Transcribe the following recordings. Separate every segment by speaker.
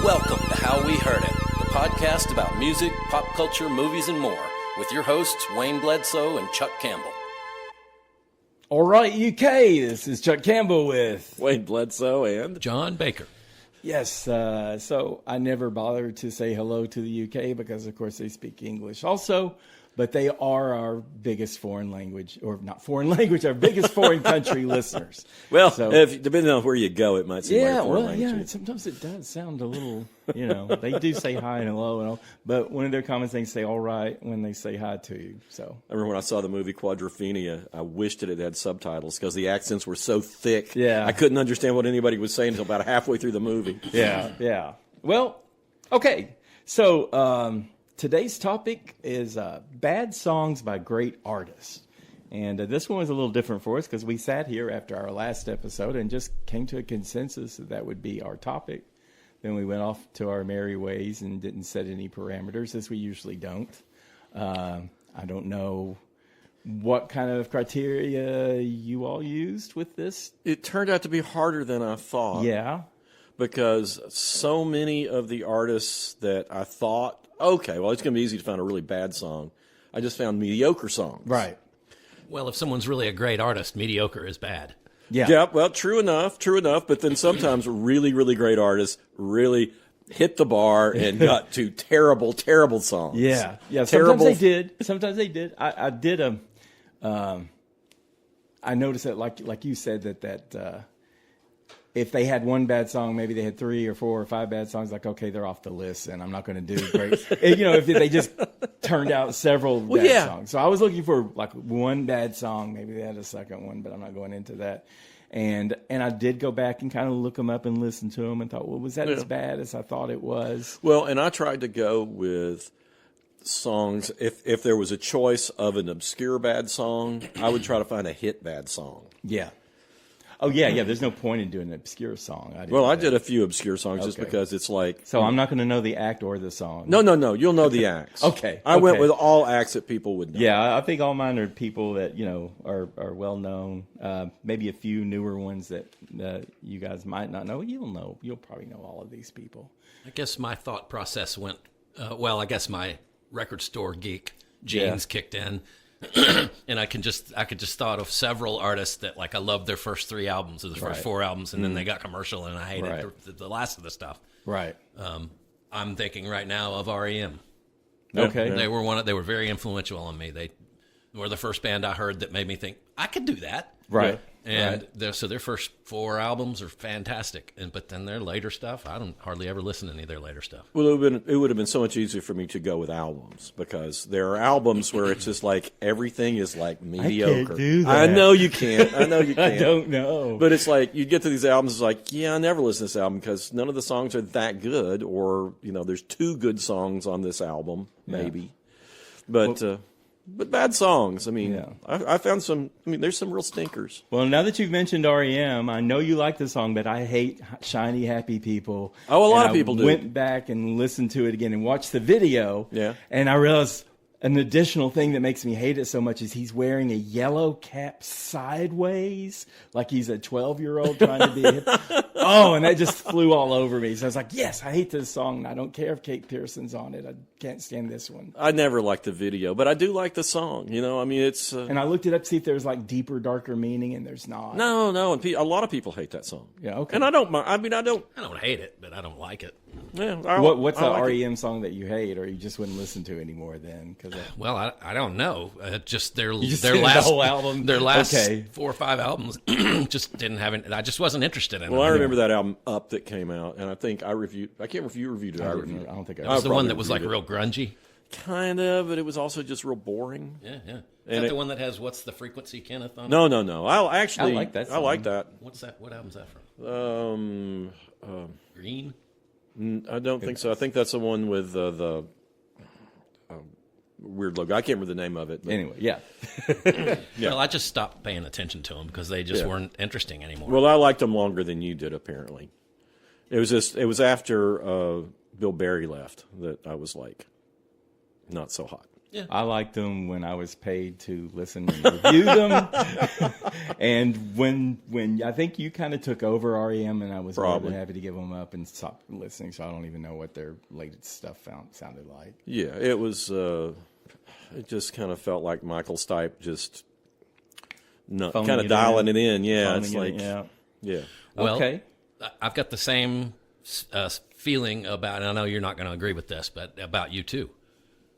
Speaker 1: Welcome to How We Heard It, the podcast about music, pop culture, movies, and more, with your hosts, Wayne Bledsoe and Chuck Campbell.
Speaker 2: All right, UK, this is Chuck Campbell with
Speaker 3: Wayne Bledsoe and
Speaker 1: John Baker.
Speaker 2: Yes, so I never bothered to say hello to the UK because, of course, they speak English also, but they are our biggest foreign language, or not foreign language, our biggest foreign country listeners.
Speaker 3: Well,
Speaker 2: so,
Speaker 3: depending on where you go, it might seem like foreign language.
Speaker 2: Yeah, sometimes it does sound a little, they do say hi and hello, and all, but one of their common things say all right when they say hi to you. So
Speaker 3: I remember when I saw the movie Quadrophenia, I wished that it had subtitles because the accents were so thick.
Speaker 2: Yeah.
Speaker 3: I couldn't understand what anybody was saying until about halfway through the movie.
Speaker 2: Yeah. Well, okay. So today's topic is bad songs by great artists. And this one was a little different for us because we sat here after our last episode and just came to a consensus that would be our topic. Then we went off to our merry ways and didn't set any parameters, as we usually don't. I don't know what kind of criteria you all used with this.
Speaker 3: It turned out to be harder than I thought.
Speaker 2: Yeah.
Speaker 3: Because so many of the artists that I thought, okay, well, it's going to be easy to find a really bad song, I just found mediocre songs.
Speaker 2: Right.
Speaker 1: Well, if someone's really a great artist, mediocre is bad.
Speaker 3: Yeah, well, true enough, but then sometimes really, really great artists really hit the bar and got to terrible, terrible songs.
Speaker 2: Yeah.
Speaker 3: Terrible.
Speaker 2: Sometimes they did. I did I noticed that, like you said, that if they had one bad song, maybe they had 3 or 4 or 5 bad songs, like, okay, they're off the list and I'm not going to do great. If they just turned out several bad songs. So I was looking for like one bad song. Maybe they had a second one, but I'm not going into that. And I did go back and kind of look them up and listen to them and thought, well, was that as bad as I thought it was?
Speaker 3: Well, and I tried to go with songs. If there was a choice of an obscure bad song, I would try to find a hit bad song.
Speaker 2: Yeah. Oh, yeah. There's no point in doing an obscure song.
Speaker 3: I did a few obscure songs just because it's like...
Speaker 2: So I'm not going to know the act or the song.
Speaker 3: No. You'll know the acts.
Speaker 2: Okay.
Speaker 3: I went with all acts that people would know.
Speaker 2: Yeah, I think all mine are people that, are well known. Maybe a few newer ones that you guys might not know. You'll probably know all of these people.
Speaker 1: I guess my thought process went, I guess my record store geek genes kicked in. And I could just thought of several artists that, like, I loved their first 3 albums or the first 4 albums, and then they got commercial, and I hated the last of the stuff.
Speaker 2: Right.
Speaker 1: I'm thinking right now of R.E.M.
Speaker 2: Okay.
Speaker 1: They were very influential on me. They were the first band I heard that made me think I could do that.
Speaker 2: Right.
Speaker 1: And their first 4 albums are fantastic, but then their later stuff, I don't hardly ever listen to any of their later stuff.
Speaker 3: Well, it would have been so much easier for me to go with albums because there are albums where it's just like everything is like mediocre.
Speaker 2: I can't do that.
Speaker 3: I know you can't.
Speaker 2: I don't know.
Speaker 3: But it's like you get to these albums, it's like, yeah, I never listen to this album because none of the songs are that good, or there's 2 good songs on this album, maybe. But bad songs. I mean, I found some. I mean, there's some real stinkers.
Speaker 2: Well, now that you've mentioned R.E.M., I know you like the song, but I hate Shiny Happy People.
Speaker 3: Oh, a lot of people do.
Speaker 2: I went back and listened to it again and watched the video.
Speaker 3: Yeah.
Speaker 2: And I realized an additional thing that makes me hate it so much is he's wearing a yellow cap sideways, like he's a 12-year-old trying to be hip. Oh, and that just flew all over me. So I was like, yes, I hate this song, and I don't care if Kate Pearson's on it. I can't stand this one.
Speaker 3: I never liked the video, but I do like the song. I mean, it's...
Speaker 2: and I looked it up to see if there was like deeper, darker meaning, and there's not.
Speaker 3: No, and a lot of people hate that song.
Speaker 2: Yeah, okay.
Speaker 3: And I don't mind. I mean, I don't
Speaker 1: hate it, but I don't like it.
Speaker 3: Yeah.
Speaker 2: What's the R.E.M. song that you hate, or you just wouldn't listen to anymore then?
Speaker 1: Well, I don't know. Just their last
Speaker 2: the whole album.
Speaker 1: Their last 4 or 5 albums just didn't have it. I just wasn't interested in it.
Speaker 3: Well, I remember that album Up that came out, and I think I reviewed. I can't remember if you reviewed it. I reviewed it.
Speaker 2: I don't think
Speaker 1: it was the one that was like real grungy.
Speaker 3: Kind of, but it was also just real boring.
Speaker 1: Yeah. Is that the one that has "What's the Frequency" Kenneth on it?
Speaker 3: No. I like that.
Speaker 2: I like that.
Speaker 1: What's that? What album's that from? Green.
Speaker 3: I don't think so. I think that's the one with the weird logo. I can't remember the name of it. But.
Speaker 2: Anyway, yeah.
Speaker 1: Well, I just stopped paying attention to them because they just weren't interesting anymore.
Speaker 3: Well, I liked them longer than you did, apparently. It was after Bill Berry left that I was like, not so hot.
Speaker 1: Yeah.
Speaker 2: I liked them when I was paid to listen and review them. And when I think you kind of took over R.E.M. and I was more than happy to give them up and stop listening, so I don't even know what their latest stuff sounded like.
Speaker 3: Yeah, it was. It just kind of felt like Michael Stipe just kind of dialing it in. Yeah, it's like yeah.
Speaker 1: Well,
Speaker 2: okay.
Speaker 1: I've got the same feeling about, and I know you're not going to agree with this, but about U2.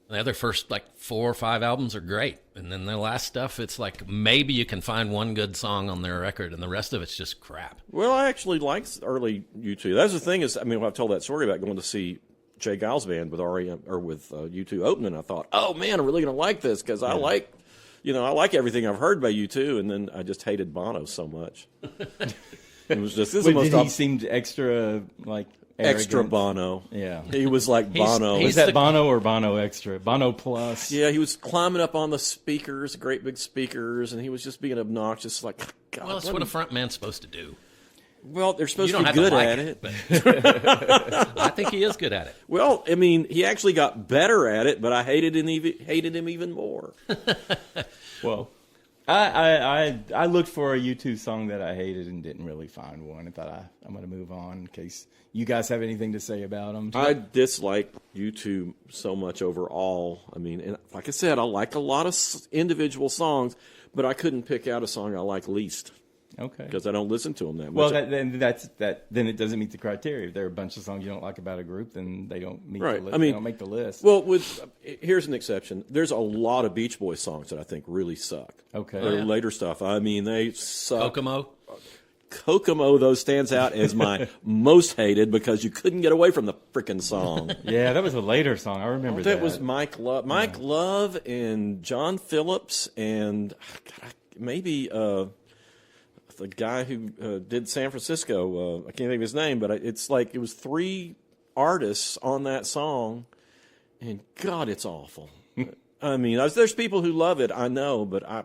Speaker 1: Their first 4 or 5 albums are great, and then their last stuff, it's like maybe you can find one good song on their record, and the rest of it's just crap.
Speaker 3: Well, I actually liked early U2. That's the thing is, I mean, I've told that story about going to see Jay Giles' band with R.E.M. or with U2 opening. I thought, oh man, I'm really going to like this because I like everything I've heard by U2, and then I just hated Bono so much. It was just
Speaker 2: he seemed extra
Speaker 3: extra Bono.
Speaker 2: Yeah.
Speaker 3: He was like Bono.
Speaker 2: Was that Bono or Bono Extra? Bono Plus?
Speaker 3: Yeah, he was climbing up on the speakers, great big speakers, and he was just being obnoxious. Like, God.
Speaker 1: Well, that's what a front man's supposed to do.
Speaker 3: Well, they're supposed to be good at it.
Speaker 1: But I think he is good at it.
Speaker 3: Well, I mean, he actually got better at it, but I hated him even more.
Speaker 2: Well, I looked for a U2 song that I hated and didn't really find one. I thought I'm going to move on in case you guys have anything to say about them.
Speaker 3: I dislike U2 so much overall. I mean, and like I said, I like a lot of individual songs, but I couldn't pick out a song I like least.
Speaker 2: Okay.
Speaker 3: Because I don't listen to them that much.
Speaker 2: Well, then it doesn't meet the criteria. If there are a bunch of songs you don't like about a group, then they don't meet the list. They don't make the list.
Speaker 3: Well, here's an exception. There's a lot of Beach Boys songs that I think really suck.
Speaker 2: Okay.
Speaker 3: Their later stuff, I mean, they suck.
Speaker 1: Kokomo,
Speaker 3: though, stands out as my most hated because you couldn't get away from the frickin' song.
Speaker 2: Yeah, that was a later song. I remember that.
Speaker 3: That was Mike Love. Mike Love and John Phillips and maybe the guy who did San Francisco. I can't think of his name, but it's like it was 3 artists on that song, and God, it's awful. I mean, there's people who love it, I know, but I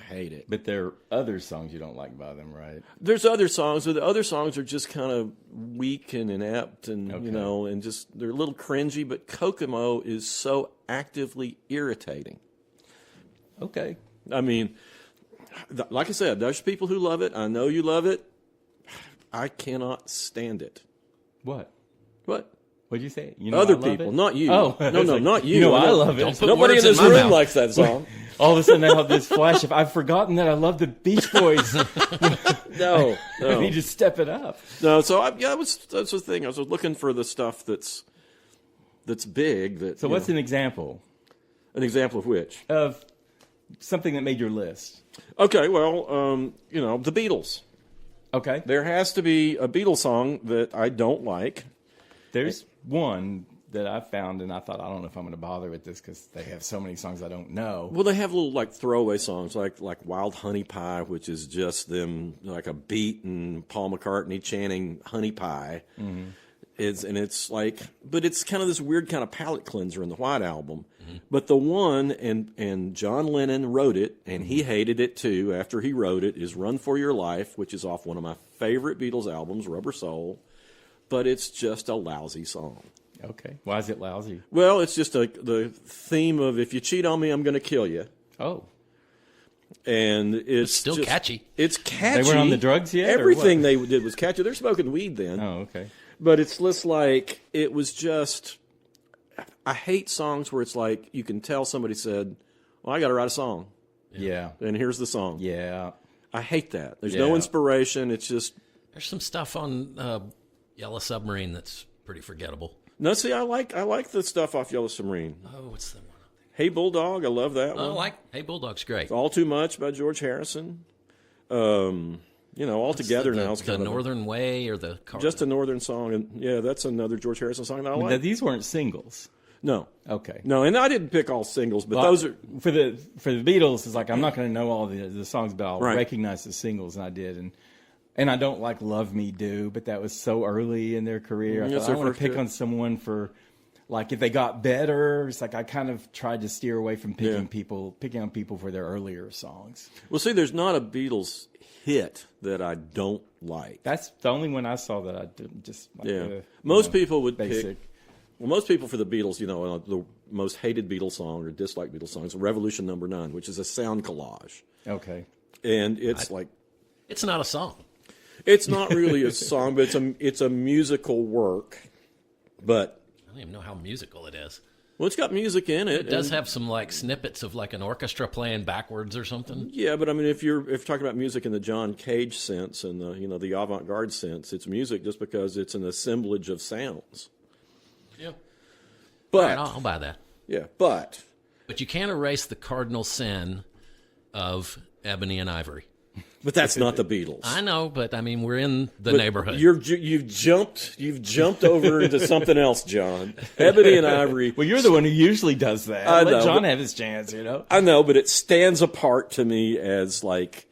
Speaker 3: hate it.
Speaker 2: But there are other songs you don't like by them, right?
Speaker 3: There's other songs, but the other songs are just kind of weak and inept, and and just they're a little cringy. But Kokomo is so actively irritating.
Speaker 2: Okay,
Speaker 3: I mean, like I said, there's people who love it. I know you love it. I cannot stand it.
Speaker 2: What? What'd you say?
Speaker 3: Other people, not you.
Speaker 2: Oh,
Speaker 3: no, not you.
Speaker 2: I love it.
Speaker 3: Nobody in this room likes that song.
Speaker 2: All of a sudden, I have this flash of I've forgotten that I love the Beach Boys.
Speaker 3: No.
Speaker 2: I need to step it up.
Speaker 3: No, so that's the thing. I was looking for the stuff that's big.
Speaker 2: So what's an example?
Speaker 3: An example of which?
Speaker 2: Of something that made your list.
Speaker 3: Okay, well, the Beatles.
Speaker 2: Okay.
Speaker 3: There has to be a Beatles song that I don't like.
Speaker 2: There's one that I found, and I thought, I don't know if I'm going to bother with this because they have so many songs I don't know.
Speaker 3: Well, they have little throwaway songs like Wild Honey Pie, which is just them like a beat and Paul McCartney chanting Honey Pie. Mm-hmm. But it's kind of this weird kind of palate cleanser in the White Album. Mm-hmm. But the one, and John Lennon wrote it, and he hated it too after he wrote it, is Run For Your Life, which is off one of my favorite Beatles albums, Rubber Soul. But it's just a lousy song.
Speaker 2: Okay. Why is it lousy?
Speaker 3: Well, it's just the theme of if you cheat on me, I'm going to kill you.
Speaker 2: Oh.
Speaker 3: And it's
Speaker 1: still
Speaker 3: just
Speaker 1: catchy.
Speaker 3: It's catchy.
Speaker 2: They weren't on the drugs yet?
Speaker 3: Everything they did was catchy. They're smoking weed then.
Speaker 2: Oh, okay.
Speaker 3: But it's just like, it was just, I hate songs where it's like, you can tell somebody said, well, I got to write a song.
Speaker 2: Yeah.
Speaker 3: And here's the song.
Speaker 2: Yeah.
Speaker 3: I hate that. There's no inspiration. It's just.
Speaker 1: There's some stuff on Yellow Submarine that's pretty forgettable.
Speaker 3: No, see, I like the stuff off Yellow Submarine.
Speaker 1: Oh, what's the one?
Speaker 3: Hey Bulldog, I love that one.
Speaker 1: I like Hey Bulldog's great.
Speaker 3: All Too Much by George Harrison. All together now.
Speaker 1: The Northern Way or the
Speaker 3: just a Northern song, and yeah, that's another George Harrison song that I like.
Speaker 2: Now, these weren't singles.
Speaker 3: No.
Speaker 2: Okay.
Speaker 3: No, and I didn't pick all singles, but those are
Speaker 2: for the Beatles. It's like I'm not going to know all the songs, but I'll recognize the singles, and I did, and I don't like Love Me Do, but that was so early in their career. I thought I want to pick on someone for, like, if they got better. It's like I kind of tried to steer away from picking on people for their earlier songs.
Speaker 3: Well, see, there's not a Beatles hit that I don't like.
Speaker 2: That's the only one I saw that I didn't just like.
Speaker 3: Most people would
Speaker 2: basic.
Speaker 3: pick. Well, most people for the Beatles, the most hated Beatles song or disliked Beatles song is Revolution Number 9, which is a sound collage.
Speaker 2: Okay.
Speaker 3: And it's
Speaker 1: It's not a song.
Speaker 3: It's not really a song, but it's a musical work. But
Speaker 1: I don't even know how musical it is.
Speaker 3: well, it's got music in it.
Speaker 1: It does have some like snippets of like an orchestra playing backwards or something.
Speaker 3: Yeah, but I mean, if you're talking about music in the John Cage sense and the avant-garde sense, it's music just because it's an assemblage of sounds.
Speaker 1: Yeah.
Speaker 3: But
Speaker 1: All right, I'll buy that.
Speaker 3: yeah, but
Speaker 1: But you can't erase the cardinal sin of Ebony and Ivory.
Speaker 3: that's not the Beatles.
Speaker 1: I know, but I mean, we're in the
Speaker 3: But
Speaker 1: neighborhood.
Speaker 3: You've jumped over into something else, John. Ebony and Ivory.
Speaker 2: Well, you're the one who usually does that.
Speaker 3: I
Speaker 2: Let
Speaker 3: know,
Speaker 2: John
Speaker 3: but-
Speaker 2: have his chance,
Speaker 3: I know, but it stands apart to me as like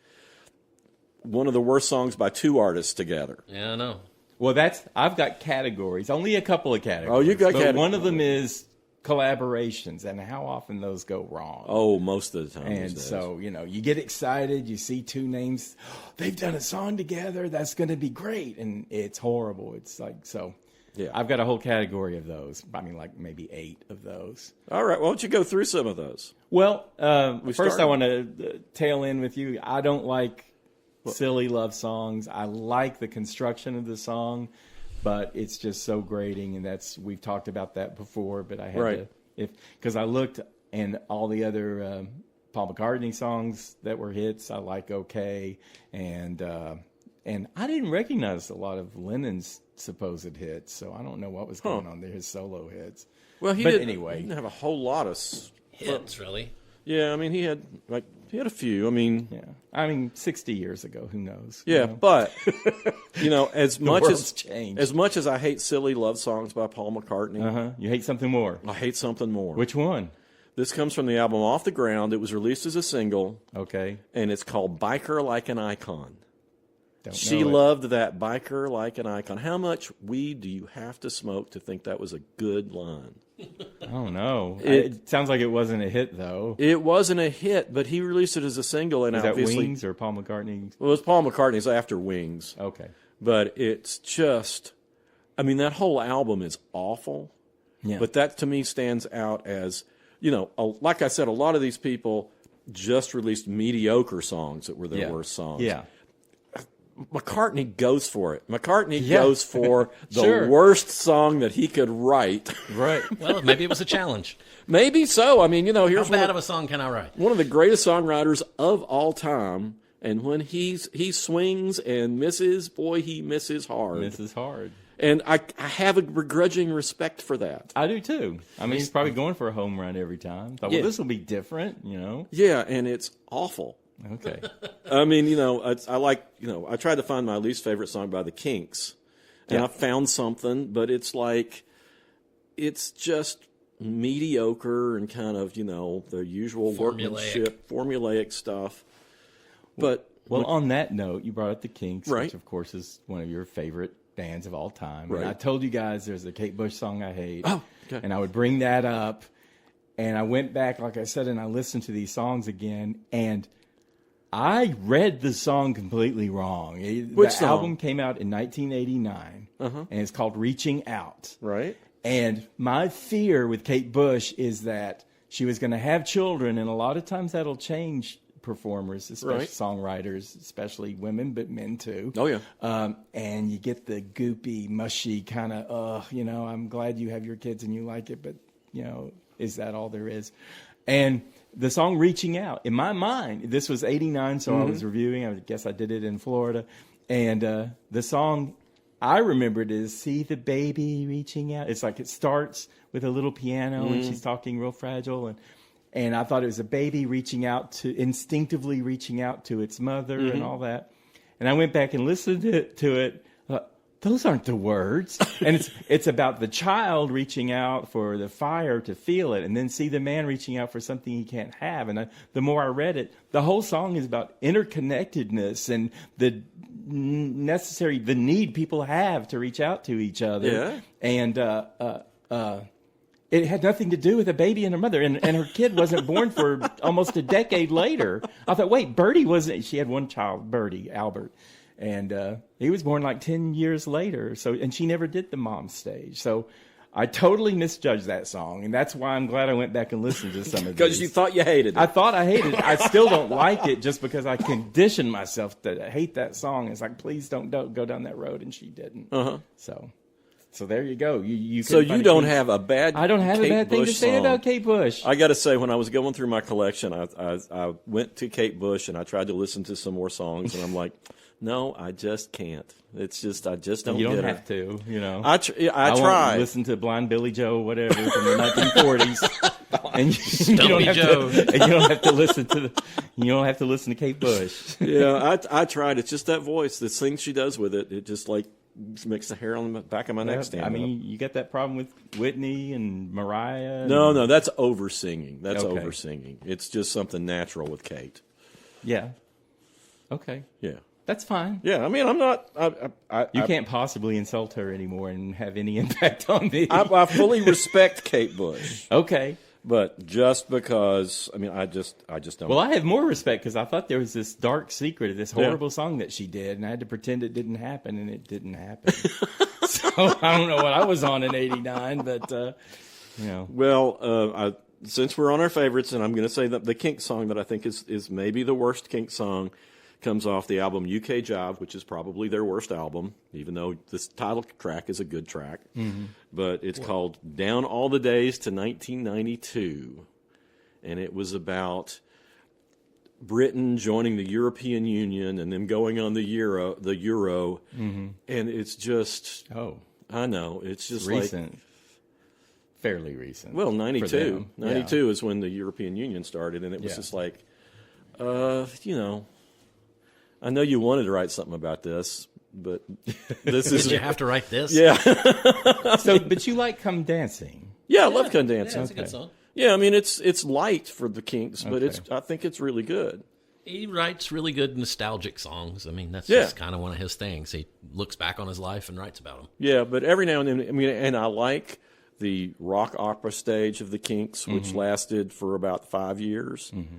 Speaker 3: one of the worst songs by two artists together.
Speaker 1: Yeah, I know.
Speaker 2: Well, I've got categories, only a couple of categories.
Speaker 3: Oh, you got
Speaker 2: but
Speaker 3: categories.
Speaker 2: one of them is collaborations and how often those go wrong.
Speaker 3: Oh, most of the time.
Speaker 2: And
Speaker 3: these days.
Speaker 2: so, you get excited, you see two names, they've done a song together, that's going to be great. And it's horrible. It's like, so
Speaker 3: Yeah.
Speaker 2: I've got a whole category of those. I mean, like maybe 8 of those.
Speaker 3: All right, why don't you go through some of those?
Speaker 2: Well, first
Speaker 3: started.
Speaker 2: I want to tail in with you. I don't like silly love songs. I like the construction of the song, but it's just so grating, and we've talked about that before. But I had
Speaker 3: Right.
Speaker 2: because I looked and all the other Paul McCartney songs that were hits, I like okay, and I didn't recognize a lot of Lennon's supposed hits, so I don't know what was going on there. His solo hits.
Speaker 3: Well,
Speaker 2: But
Speaker 3: he
Speaker 2: anyway.
Speaker 3: didn't have a whole lot of.
Speaker 1: Hits, really.
Speaker 3: Yeah, I mean, he had a few. I mean,
Speaker 2: Yeah, I mean, 60 years ago, who knows?
Speaker 3: yeah, but as much
Speaker 2: world's
Speaker 3: as
Speaker 2: changed.
Speaker 3: as much as I hate silly love songs by Paul McCartney,
Speaker 2: You hate something more.
Speaker 3: I hate something more.
Speaker 2: Which one?
Speaker 3: This comes from the album Off the Ground. It was released as a single,
Speaker 2: Okay.
Speaker 3: and it's called "Biker Like an Icon."
Speaker 2: Don't
Speaker 3: She
Speaker 2: know it.
Speaker 3: loved that "Biker Like an Icon." How much weed do you have to smoke to think that was a good line?
Speaker 2: I don't know.
Speaker 3: It-
Speaker 2: It sounds like it wasn't a hit, though.
Speaker 3: It wasn't a hit, but he released it as a single, and
Speaker 2: Is that
Speaker 3: obviously,
Speaker 2: Wings or Paul McCartney?
Speaker 3: well, it was Paul McCartney's after Wings.
Speaker 2: Okay.
Speaker 3: But it's just, I mean, that whole album is awful.
Speaker 2: Yeah.
Speaker 3: But that to me stands out as, like I said, a lot of these people just released mediocre songs that were their worst songs.
Speaker 2: Yeah.
Speaker 3: McCartney goes for it. McCartney
Speaker 2: Yeah.
Speaker 3: goes for the
Speaker 2: Sure.
Speaker 3: worst song that he could write.
Speaker 2: Right.
Speaker 1: Well, maybe it was a challenge.
Speaker 3: Maybe so. I mean,
Speaker 1: How
Speaker 3: here's
Speaker 1: bad of a song can I write?
Speaker 3: one of the greatest songwriters of all time. And when he swings and misses, boy, he misses hard.
Speaker 2: This is hard.
Speaker 3: And I have a begrudging respect for that.
Speaker 2: I do, too. I mean, he's probably going for a home run every time. Thought,
Speaker 3: Yeah.
Speaker 2: well, this will be different,
Speaker 3: Yeah, and it's awful.
Speaker 2: Okay.
Speaker 3: I mean, I tried to find my least favorite song by the Kinks, and
Speaker 2: Yeah.
Speaker 3: I found something, but it's just mediocre and kind of, the usual workmanship, formulaic stuff. But
Speaker 2: Well, on that note, you brought up the Kinks,
Speaker 3: Right.
Speaker 2: which, of course, is one of your favorite bands of all time.
Speaker 3: Right.
Speaker 2: And I told you guys there's a Kate Bush song I hate.
Speaker 3: Oh, okay.
Speaker 2: And I would bring that up. And I went back, like I said, and I listened to these songs again. And I read the song completely wrong.
Speaker 3: Which
Speaker 2: the
Speaker 3: song?
Speaker 2: album came out in 1989, and it's called Reaching Out.
Speaker 3: right?
Speaker 2: And my fear with Kate Bush is that she was going to have children, and a lot of times that'll change performers, especially
Speaker 3: Right.
Speaker 2: songwriters, especially women, but men too.
Speaker 3: Oh, yeah.
Speaker 2: And you get the goopy, mushy kind of, I'm glad you have your kids and you like it, but, is that all there is? And the song Reaching Out, in my mind, this was 89, so I was reviewing. I guess I did it in Florida. And the song I remembered is See the Baby Reaching Out. It's like it starts with a little piano and she's talking real fragile. And I thought it was a baby instinctively reaching out to its mother and all that. And I went back and listened to it. Those aren't the words. And it's about the child reaching out for the fire to feel it, and then see the man reaching out for something he can't have. And the more I read it, the whole song is about interconnectedness and the need people have to reach out to each other.
Speaker 3: Yeah.
Speaker 2: And it had nothing to do with a baby and her mother, and her kid wasn't born for almost a decade later. I thought, wait, Bertie wasn't. She had one child, Bertie, Albert. And he was born like 10 years later. And she never did the mom stage. So I totally misjudged that song, and that's why I'm glad I went back and listened to some of these.
Speaker 3: Because you thought you hated it.
Speaker 2: I thought I hated it. I still don't like it just because I conditioned myself to hate that song. It's like, please don't go down that road, and she didn't. So there you go. You
Speaker 3: so you don't have a bad
Speaker 2: I don't have
Speaker 3: Kate
Speaker 2: a bad thing
Speaker 3: Bush
Speaker 2: to say
Speaker 3: song.
Speaker 2: about Kate Bush.
Speaker 3: I got to say, when I was going through my collection, I went to Kate Bush and I tried to listen to some more songs, and I'm like, no, I just can't. It's just I just don't.
Speaker 2: You don't
Speaker 3: get
Speaker 2: have
Speaker 3: her.
Speaker 2: to, you know.
Speaker 3: I
Speaker 2: won't
Speaker 3: tried.
Speaker 2: listen to Blind Billy Joe, whatever, from the 1940s, and you don't have
Speaker 1: Joe.
Speaker 2: to. And you don't have to listen to. You don't have to listen to Kate Bush.
Speaker 3: Yeah, I tried. It's just that voice, the thing she does with it. It just like makes the hair on the back of my neck stand
Speaker 2: I mean,
Speaker 3: up.
Speaker 2: you got that problem with Whitney and Mariah.
Speaker 3: No, that's over singing. That's
Speaker 2: Okay.
Speaker 3: over singing. It's just something natural with Kate.
Speaker 2: Yeah. Okay.
Speaker 3: Yeah.
Speaker 2: That's fine.
Speaker 3: Yeah, I mean, I'm not.
Speaker 2: You can't possibly insult her anymore and have any impact on me.
Speaker 3: I fully respect Kate Bush,
Speaker 2: Okay.
Speaker 3: but just because, I mean, I just don't.
Speaker 2: Well, I have more respect because I thought there was this dark secret of this horrible song that she did, and I had to pretend it didn't happen, and it didn't happen. So I don't know what I was on in '89, but you know.
Speaker 3: Well, since we're on our favorites, and I'm going to say that the Kinks song that I think is maybe the worst Kinks song comes off the album UK Jive, which is probably their worst album, even though this title track is a good track. Mm-hmm. But it's called Down All the Days to 1992. And it was about Britain joining the European Union and them going on the Euro. Mm-hmm. And it's just, I know, it's just
Speaker 2: recent. Fairly recent.
Speaker 3: Well, 92.
Speaker 2: Yeah.
Speaker 3: 92 is when the European Union started, and it was just like, you know, I know you wanted to write something about this, but this is.
Speaker 1: Did you have to write this?
Speaker 3: Yeah.
Speaker 2: But you like Come Dancing.
Speaker 3: Yeah, I love Come Dancing.
Speaker 1: Yeah, it's a good song.
Speaker 3: Yeah, I mean, it's light for the Kinks, but I think it's really good.
Speaker 1: He writes really good nostalgic songs. I mean, that's just kind of one of his things. He looks back on his life and writes about them.
Speaker 3: Yeah, but every now and then, I mean, and I like the rock opera stage of the Kinks, which lasted for about 5 years. Mm-hmm.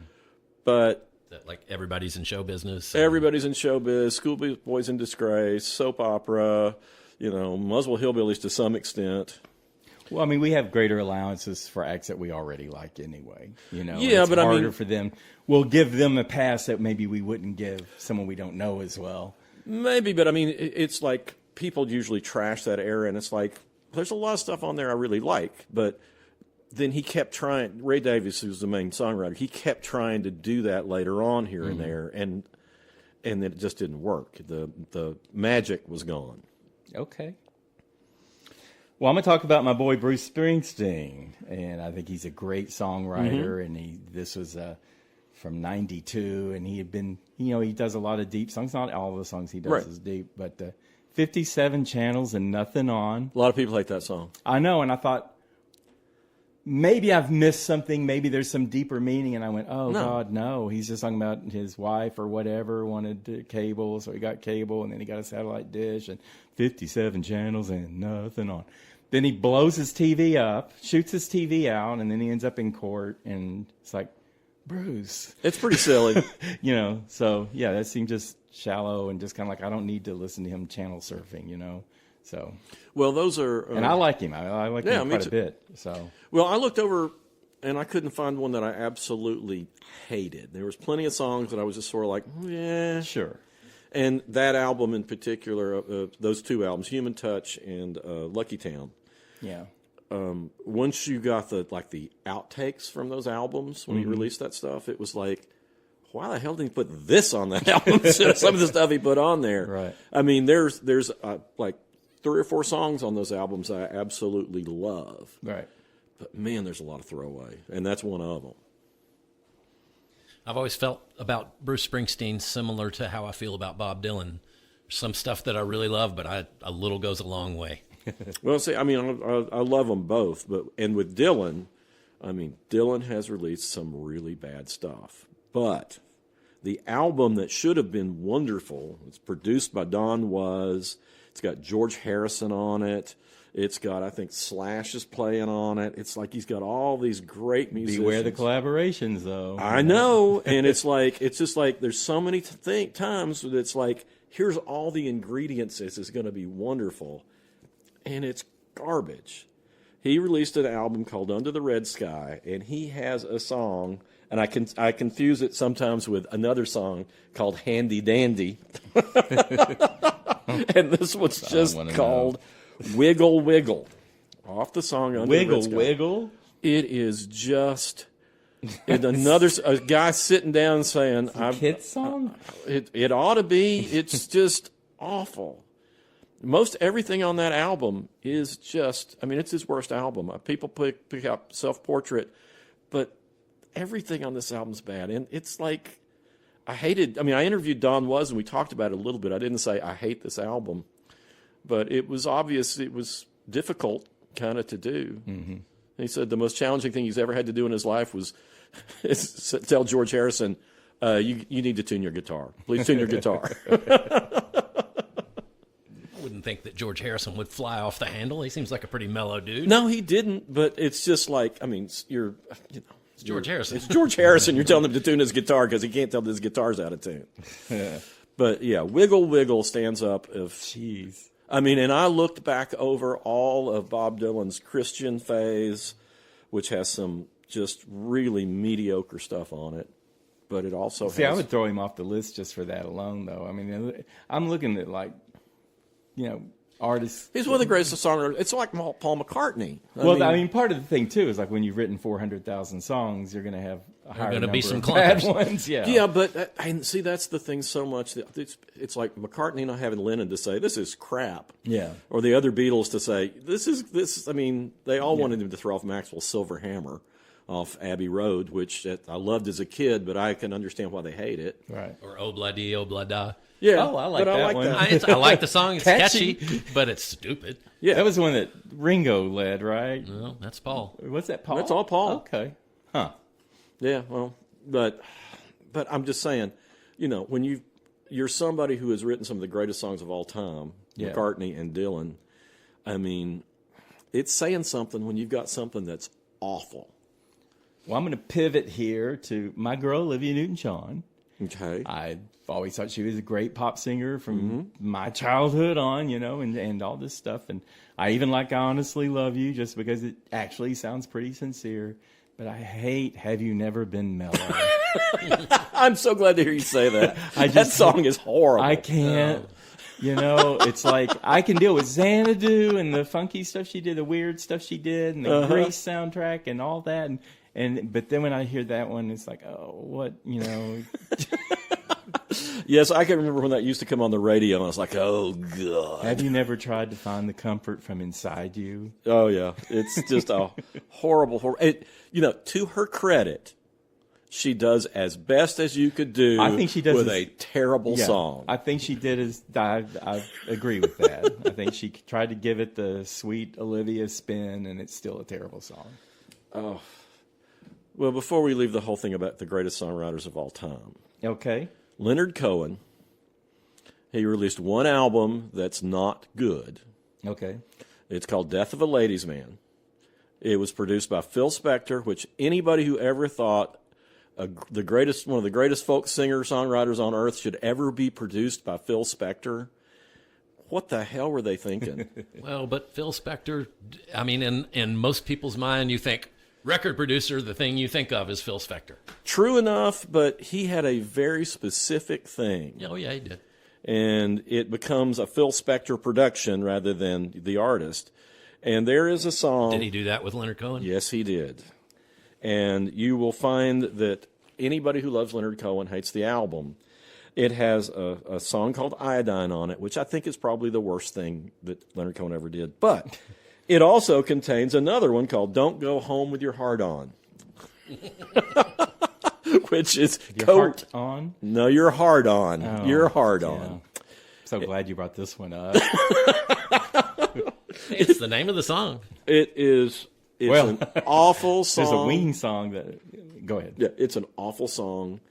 Speaker 3: But
Speaker 1: That, like, everybody's in show business.
Speaker 3: everybody's in showbiz, Schoolboys in Disgrace, soap opera, you know, Muswell Hillbillies to some extent.
Speaker 2: Well, I mean, we have greater allowances for acts that we already like anyway. You know,
Speaker 3: Yeah,
Speaker 2: it's
Speaker 3: but I
Speaker 2: harder
Speaker 3: mean-
Speaker 2: for them. We'll give them a pass that maybe we wouldn't give someone we don't know as well.
Speaker 3: Maybe, but I mean, it's like people usually trash that era, and it's like there's a lot of stuff on there I really like, but then he kept trying. Ray Davies, who's the main songwriter, he kept trying to do that later on here and there, and it just didn't work. The magic was gone.
Speaker 2: Okay. Well, I'm going to talk about my boy Bruce Springsteen, and I think he's a great songwriter, and this was from 92, and he had been, you know, he does a lot of deep songs. Not all of the songs he does is deep, but 57 channels and nothing on.
Speaker 3: A lot of people hate that song.
Speaker 2: I know, and I thought, maybe I've missed something. Maybe there's some deeper meaning. And I went, God, no. He's just talking about his wife or whatever wanted cable, so he got cable, and then he got a satellite dish and 57 channels and nothing on. Then he blows his TV up, shoots his TV out, and then he ends up in court, and it's like, Bruce.
Speaker 3: It's pretty silly.
Speaker 2: You know, so, yeah, that seemed just shallow and just kind of like, I don't need to listen to him channel surfing, you know. So,
Speaker 3: Well, those are...
Speaker 2: and I like him. I like him quite a bit. So,
Speaker 3: Well, I looked over, and I couldn't find one that I absolutely hated. There was plenty of songs that I was just sort of like, yeah.
Speaker 2: sure.
Speaker 3: And that album in particular, those two albums, Human Touch and Lucky Town.
Speaker 2: Yeah.
Speaker 3: Once you got the outtakes from those albums when he released that stuff, it was like, why the hell did he put this on that album instead of some of the stuff he put on there?
Speaker 2: Right.
Speaker 3: I mean, there's like 3 or 4 songs on those albums I absolutely love.
Speaker 2: Right.
Speaker 3: But man, there's a lot of throwaway, and that's one of them.
Speaker 1: I've always felt about Bruce Springsteen similar to how I feel about Bob Dylan. Some stuff that I really love, but a little goes a long way.
Speaker 3: Well, see, I mean, I love them both, and with Dylan, I mean, Dylan has released some really bad stuff. But the album that should have been wonderful, it's produced by Don Was. It's got George Harrison on it. It's got, I think, Slash is playing on it. It's like he's got all these great musicians.
Speaker 2: Beware the collaborations, though.
Speaker 3: I know, and it's just like there's so many times that it's like, here's all the ingredients. This is going to be wonderful, and it's garbage. He released an album called Under the Red Sky, and he has a song, and I confuse it sometimes with another song called Handy Dandy. And this one's just called Wiggle Wiggle, off the song Under the Red Sky.
Speaker 2: Wiggle?
Speaker 3: It is just and a guy sitting down saying,
Speaker 2: Kid song?
Speaker 3: It ought to be. It's just awful. Most everything on that album is just, I mean, it's his worst album. People pick up Self-Portrait, but everything on this album's bad. And it's like, I interviewed Don Was, and we talked about it a little bit. I didn't say I hate this album, but it was obvious it was difficult kind of to do. Mm-hmm. He said the most challenging thing he's ever had to do in his life was tell George Harrison, you need to tune your guitar. Please tune your guitar.
Speaker 1: I wouldn't think that George Harrison would fly off the handle. He seems like a pretty mellow dude.
Speaker 3: No, he didn't, but it's just like, I mean, it's
Speaker 1: George Harrison.
Speaker 3: It's George Harrison. You're telling him to tune his guitar because he can't tell his guitar's out of tune.
Speaker 2: Yeah.
Speaker 3: But yeah, Wiggle Wiggle stands up.
Speaker 2: Jeez.
Speaker 3: I mean, and I looked back over all of Bob Dylan's Christian phase, which has some just really mediocre stuff on it. But it also
Speaker 2: See, I would throw him off the list just for that alone, though. I mean, I'm looking at, like, artists.
Speaker 3: He's one of the greatest songwriters. It's like Paul McCartney.
Speaker 2: I mean, part of the thing, too, is like when you've written 400,000 songs, you're going to have a higher number
Speaker 1: be some
Speaker 2: of bad
Speaker 1: clunkers.
Speaker 2: ones. Yeah,
Speaker 3: yeah, but and see, that's the thing so much. It's like McCartney not having Lennon to say, this is crap.
Speaker 2: Yeah.
Speaker 3: Or the other Beatles to say, this. I mean, they all wanted him to throw off Maxwell's Silver Hammer off Abbey Road, which I loved as a kid, but I can understand why they hate it.
Speaker 2: Right.
Speaker 1: Or Obla Di Obla Da.
Speaker 3: Yeah.
Speaker 2: Oh, I like that one.
Speaker 1: I like the song. It's
Speaker 2: Catchy.
Speaker 1: catchy, but it's stupid.
Speaker 3: Yeah.
Speaker 2: That was the one that Ringo led, right?
Speaker 1: No, that's Paul.
Speaker 2: What's that, Paul?
Speaker 3: That's all Paul.
Speaker 2: Okay. Huh.
Speaker 3: Yeah, well, but I'm just saying, when you're somebody who has written some of the greatest songs of all time,
Speaker 2: Yeah.
Speaker 3: McCartney and Dylan, I mean, it's saying something when you've got something that's awful.
Speaker 2: Well, I'm going to pivot here to my girl, Olivia Newton-John.
Speaker 3: Okay.
Speaker 2: I've always thought she was a great pop singer from my childhood on, and all this stuff. And I even like I Honestly Love You just because it actually sounds pretty sincere. But I hate Have You Never Been Mellow.
Speaker 3: I'm so glad to hear you say that. That song is horrible.
Speaker 2: I can't. It's like I can deal with Xanadu and the funky stuff she did, the weird stuff she did, and the Grease soundtrack and all that. But then when I hear that one, it's like, oh, what,
Speaker 3: Yes, I can remember when that used to come on the radio, and I was like, oh, God.
Speaker 2: Have you never tried to find the comfort from inside you?
Speaker 3: Oh, yeah. It's just a horrible. To her credit, she does as best as you could do.
Speaker 2: I think she does
Speaker 3: with a terrible song.
Speaker 2: I think she did I agree with that. I think she tried to give it the sweet Olivia spin, and it's still a terrible song.
Speaker 3: Oh. Well, before we leave the whole thing about the greatest songwriters of all time.
Speaker 2: Okay.
Speaker 3: Leonard Cohen, he released one album that's not good.
Speaker 2: Okay.
Speaker 3: It's called Death of a Ladies' Man. It was produced by Phil Spector, which anybody who ever thought one of the greatest folk singer-songwriters on earth should ever be produced by Phil Spector, what the hell were they thinking?
Speaker 1: Well, but Phil Spector, I mean, in most people's mind, you think record producer, the thing you think of is Phil Spector.
Speaker 3: True enough, but he had a very specific thing.
Speaker 1: Oh, yeah, he did.
Speaker 3: And it becomes a Phil Spector production rather than the artist. And there is a song.
Speaker 1: Did he do that with Leonard Cohen?
Speaker 3: Yes, he did. And you will find that anybody who loves Leonard Cohen hates the album. It has a song called Iodine on it, which I think is probably the worst thing that Leonard Cohen ever did. But it also contains another one called Don't Go Home With Your Heart On. Which is
Speaker 2: Your heart on?
Speaker 3: No, your heart on.
Speaker 2: Oh,
Speaker 3: your heart
Speaker 2: yeah.
Speaker 3: on.
Speaker 2: So glad you brought this one up.
Speaker 1: It's the name of the song.
Speaker 3: It's an awful song.
Speaker 2: There's a Ween song that. Go ahead.
Speaker 3: Yeah, it's an awful song,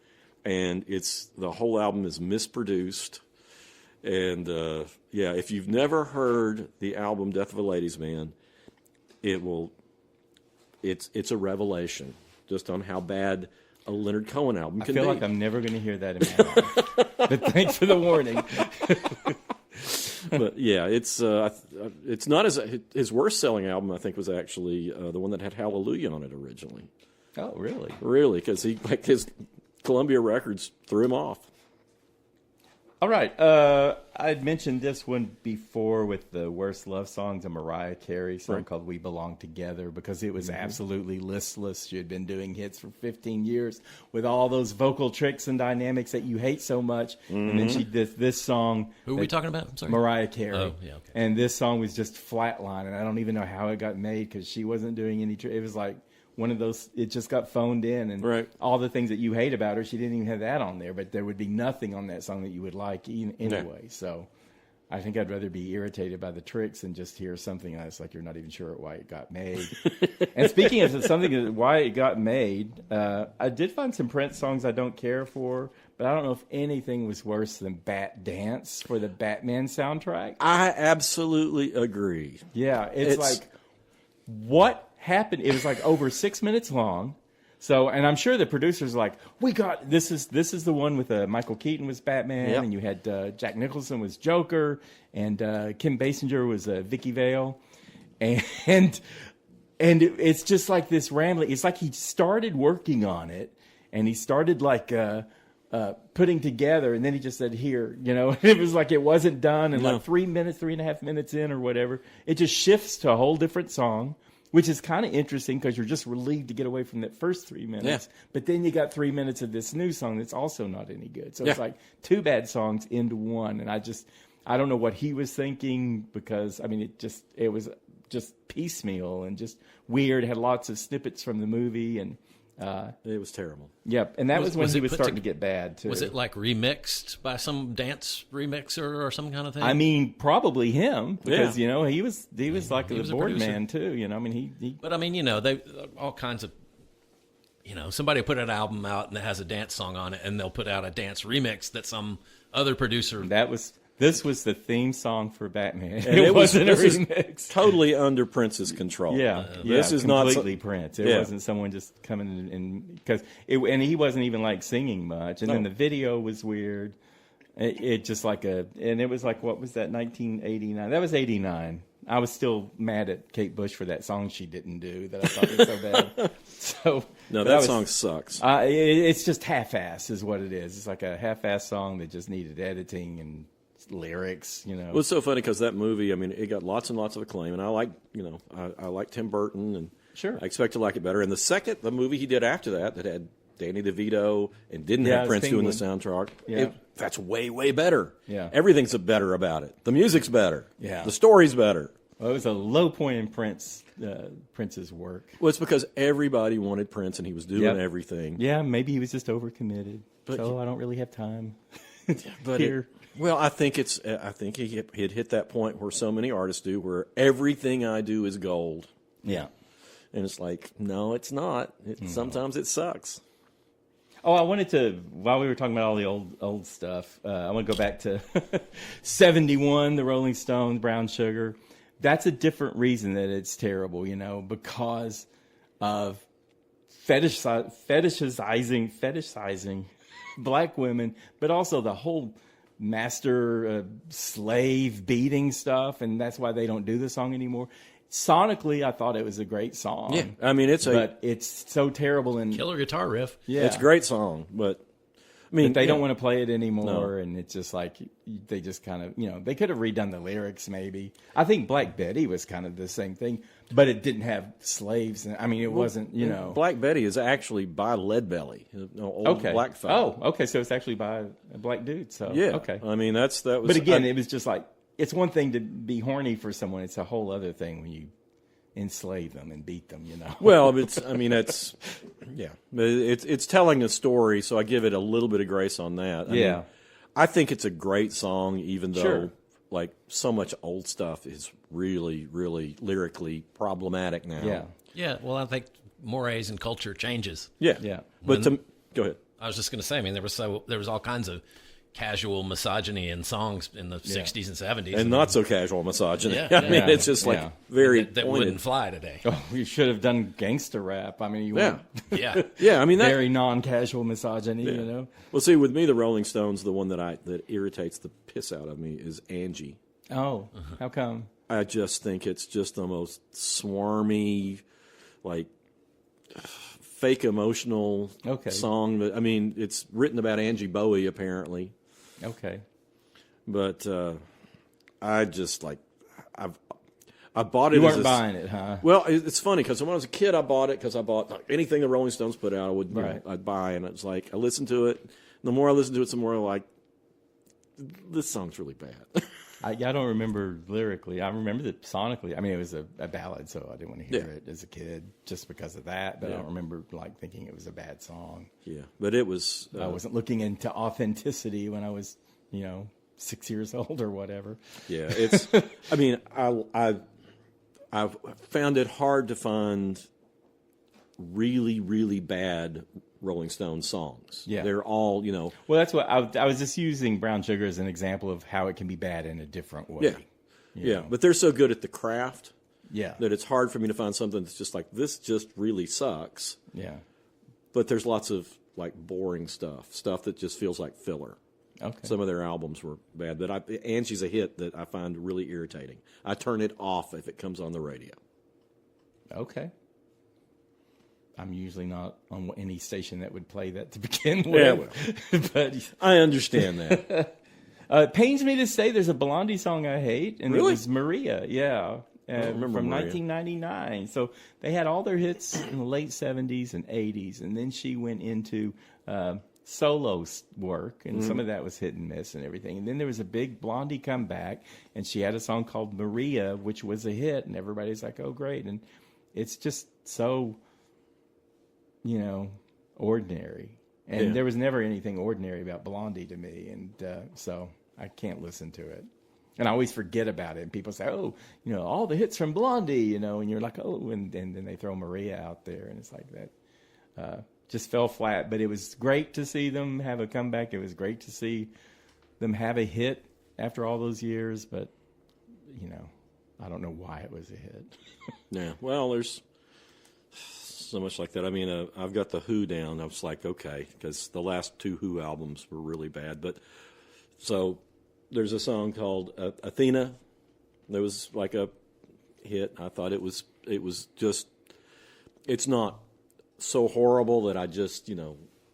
Speaker 3: and the whole album is misproduced. And if you've never heard the album Death of a Ladies' Man, it's a revelation just on how bad a Leonard Cohen album can be.
Speaker 2: I feel like I'm never going to hear that in my life. But thanks for the warning.
Speaker 3: But yeah, it's not his worst selling album. I think was actually the one that had Hallelujah on it originally.
Speaker 2: Oh, really?
Speaker 3: Really, because his Columbia Records threw him off.
Speaker 2: All right. I'd mentioned this one before with the worst love songs, a Mariah Carey song called We Belong Together, because it was absolutely listless. She had been doing hits for 15 years with all those vocal tricks and dynamics that you hate so much. And then she did this song.
Speaker 1: Who are we talking about? I'm sorry.
Speaker 2: Mariah Carey.
Speaker 1: Oh, yeah, okay.
Speaker 2: And this song was just flatline. And I don't even know how it got made because she wasn't doing any it was like one of those, it just got phoned in, and all the things that you hate about her, she didn't even have that on there, but there would be nothing on that song that you would like anyway. So I think I'd rather be irritated by the tricks than just hear something that's like you're not even sure why it got made. And speaking of something why it got made, I did find some Prince songs I don't care for, but I don't know if anything was worse than Bat Dance for the Batman soundtrack.
Speaker 3: I absolutely agree.
Speaker 2: Yeah, it's like, what happened? It was like over 6 minutes long. So, and I'm sure the producers like, we got this is the one with Michael Keaton was Batman, and you had Jack Nicholson was Joker, and Kim Basinger was Vicky Vale, and it's just like this rambling. It's like he started working on it, and he started like putting together, and then he just said, here, it was like it wasn't done, and like 3 minutes, 3.5 minutes in or whatever, it just shifts to a whole different song. Which is kind of interesting because you're just relieved to get away from that first 3 minutes. Yeah. But then you got 3 minutes of this new song that's also not any good. So it's like two bad songs into one. And I don't know what he was thinking because, I mean, it was just piecemeal and just weird. It had lots of snippets from the movie and
Speaker 3: it was terrible.
Speaker 2: Yep, and that was when he was starting to get bad too.
Speaker 1: Was it like remixed by some dance remixer or some kind of thing?
Speaker 2: I mean, probably him because he was like the board man too. I mean he.
Speaker 1: But I mean, they all kinds of. Somebody put an album out and it has a dance song on it, and they'll put out a dance remix that some other producer.
Speaker 2: This was the theme song for Batman. And it wasn't a remix.
Speaker 3: Totally under Prince's control.
Speaker 2: This is completely not Prince. It wasn't someone just coming in because and he wasn't even like singing much. And then the video was weird. It just like and it was like, what was that? 1989. That was 89. I was still mad at Kate Bush for that song she didn't do that I thought was so bad. So
Speaker 3: no, that song sucks.
Speaker 2: It's just half-ass is what it is. It's like a half-ass song that just needed editing and lyrics, Well,
Speaker 3: it's so funny because that movie, I mean, it got lots and lots of acclaim, and I like, I like Tim Burton, and
Speaker 2: sure,
Speaker 3: I expect to like it better. And the movie he did after that had Danny DeVito and didn't have Prince doing the soundtrack, that's way, way better.
Speaker 2: Yeah,
Speaker 3: everything's better about it. The music's better.
Speaker 2: Yeah,
Speaker 3: the story's better.
Speaker 2: Well, it was a low point in Prince's work.
Speaker 3: Well, it's because everybody wanted Prince, and he was doing everything.
Speaker 2: Yeah, maybe he was just overcommitted. So I don't really have time.
Speaker 3: But
Speaker 2: here.
Speaker 3: Well, I think he had hit that point where so many artists do, where everything I do is gold.
Speaker 2: Yeah,
Speaker 3: and it's like, no, it's not. Sometimes it sucks.
Speaker 2: Oh, I wanted to, while we were talking about all the old stuff, I want to go back to 71, the Rolling Stones, Brown Sugar. That's a different reason that it's terrible, because of fetishizing black women, but also the whole master slave beating stuff, and that's why they don't do the song anymore. Sonically, I thought it was a great song.
Speaker 3: Yeah, I mean
Speaker 2: but it's so terrible and
Speaker 1: killer guitar riff.
Speaker 3: Yeah, it's a great song, but I mean,
Speaker 2: they don't want to play it anymore, and it's just like they just kind of they could have redone the lyrics maybe. I think Black Betty was kind of the same thing, but it didn't have slaves. I mean, it wasn't
Speaker 3: Black Betty is actually by Leadbelly, old black fellow.
Speaker 2: Oh, okay, so it's actually by a black dude. So
Speaker 3: yeah,
Speaker 2: okay.
Speaker 3: I mean, that was.
Speaker 2: But again, it was just like it's one thing to be horny for someone; it's a whole other thing when you enslave them and beat them.
Speaker 3: Well, it's it's telling a story, so I give it a little bit of grace on that. I mean, I think it's a great song, even though like so much old stuff is really, really lyrically problematic now.
Speaker 1: Yeah. Well, I think mores and culture changes.
Speaker 2: Yeah.
Speaker 3: But go ahead.
Speaker 1: I was just going to say. I mean, there was all kinds of casual misogyny in songs in the 60s and 70s.
Speaker 3: And not so casual misogyny. I mean, it's just like very
Speaker 1: that wouldn't fly today.
Speaker 2: Oh, you should have done gangster rap. I mean, you went
Speaker 3: I mean,
Speaker 2: very non-casual misogyny,
Speaker 3: Well, see, with me, the Rolling Stones, the one that irritates the piss out of me is Angie.
Speaker 2: Oh, how come?
Speaker 3: I just think it's just the most swarmy, like fake emotional song. That, I mean, it's written about Angie Bowie apparently.
Speaker 2: Okay.
Speaker 3: But I just like I bought it.
Speaker 2: You weren't buying it, huh?
Speaker 3: Well, it's funny because when I was a kid, I bought it because I bought anything the Rolling Stones put out. I would I'd buy, and it's like I listened to it. The more I listened to it, the more like this song's really bad.
Speaker 2: I don't remember lyrically. I remember that sonically. I mean, it was a ballad, so I didn't want to hear it as a kid just because of that. But I don't remember like thinking it was a bad song.
Speaker 3: Yeah, but it was.
Speaker 2: I wasn't looking into authenticity when I was, 6 years old or whatever.
Speaker 3: Yeah, it's. I mean, I've found it hard to find really, really bad Rolling Stones songs.
Speaker 2: Yeah.
Speaker 3: They're all,
Speaker 2: Well, that's what I was just using Brown Sugar as an example of how it can be bad in a different way.
Speaker 3: Yeah. But they're so good at the craft
Speaker 2: that
Speaker 3: it's hard for me to find something that's just like, this just really sucks.
Speaker 2: Yeah.
Speaker 3: But there's lots of like boring stuff that just feels like filler.
Speaker 2: Okay.
Speaker 3: Some of their albums were bad, but Angie's a hit that I find really irritating. I turn it off if it comes on the radio.
Speaker 2: Okay. I'm usually not on any station that would play that to begin with.
Speaker 3: Yeah,
Speaker 2: but
Speaker 3: I understand that.
Speaker 2: It pains me to say there's a Blondie song I hate, and
Speaker 3: Really?
Speaker 2: it was Maria. Yeah.
Speaker 3: remember
Speaker 2: from
Speaker 3: Maria.
Speaker 2: 1999. So they had all their hits in the late 70s and 80s, and then she went into solo work, and some of that was hit and miss and everything. And then there was a big Blondie comeback, and she had a song called Maria, which was a hit, and everybody's like, oh, great. And it's just so, ordinary. And there was never anything ordinary about Blondie to me, and so I can't listen to it. And I always forget about it. And people say, oh, all the hits from Blondie, and you're like, oh, and then they throw Maria out there, and it's like that. Just fell flat. But it was great to see them have a comeback. It was great to see them have a hit after all those years. But, I don't know why it was a hit.
Speaker 3: Yeah, well, there's so much like that. I mean, I've got the Who down. I was like, okay, because the last two Who albums were really bad. But so there's a song called Athena. That was like a hit. I thought it was just, it's not so horrible that I just,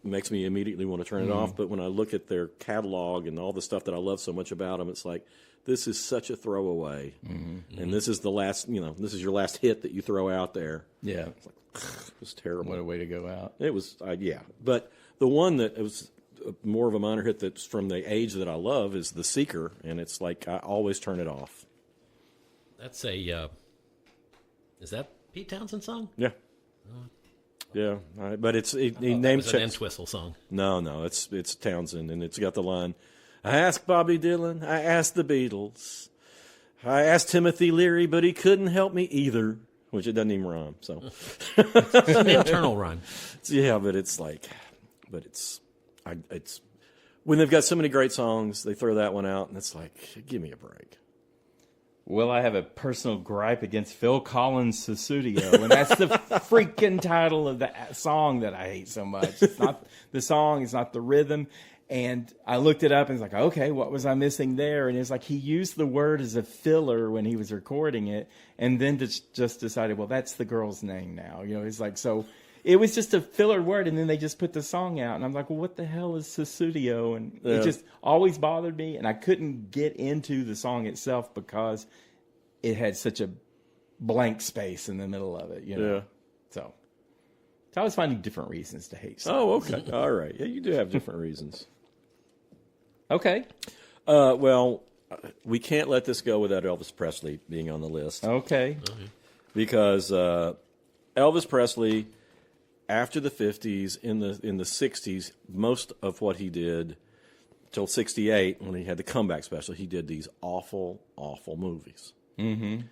Speaker 3: makes me immediately want to turn it off. But when I look at their catalog and all the stuff that I love so much about them, it's like, this is such a throwaway. And this is the last, this is your last hit that you throw out there.
Speaker 2: Yeah.
Speaker 3: It's like, it was terrible.
Speaker 2: What a way to go out.
Speaker 3: It was, yeah. But the one that was more of a minor hit that's from the age that I love is The Seeker, and it's like I always turn it off.
Speaker 1: That's a, is that Pete Townsend's song?
Speaker 3: Yeah. Yeah, but he named
Speaker 1: It's an Entwistle song.
Speaker 3: No, it's Townsend, and it's got the line, I asked Bobby Dylan, I asked the Beatles, I asked Timothy Leary, but he couldn't help me either, which it doesn't even rhyme, so.
Speaker 1: It's an internal rhyme.
Speaker 3: Yeah, but it's when they've got so many great songs, they throw that one out, and it's like, give me a break.
Speaker 2: Well, I have a personal gripe against Phil Collins' Susudio, and that's the freaking title of the song that I hate so much. It's not the song, it's not the rhythm. And I looked it up and it's like, okay, what was I missing there? And it's like he used the word as a filler when he was recording it, and then just decided, well, that's the girl's name now. It's like, so it was just a filler word, and then they just put the song out. And I'm like, well, what the hell is Susudio? And it just always bothered me, and I couldn't get into the song itself because it had such a blank space in the middle of it,
Speaker 3: Yeah.
Speaker 2: So I was finding different reasons to hate songs.
Speaker 3: Oh, okay. All right. Yeah, you do have different reasons.
Speaker 2: Okay.
Speaker 3: Well, we can't let this go without Elvis Presley being on the list.
Speaker 2: Okay.
Speaker 3: Because Elvis Presley, after the 50s, in the 60s, most of what he did till 68, when he had the comeback special, he did these awful, awful movies. Mm-hmm.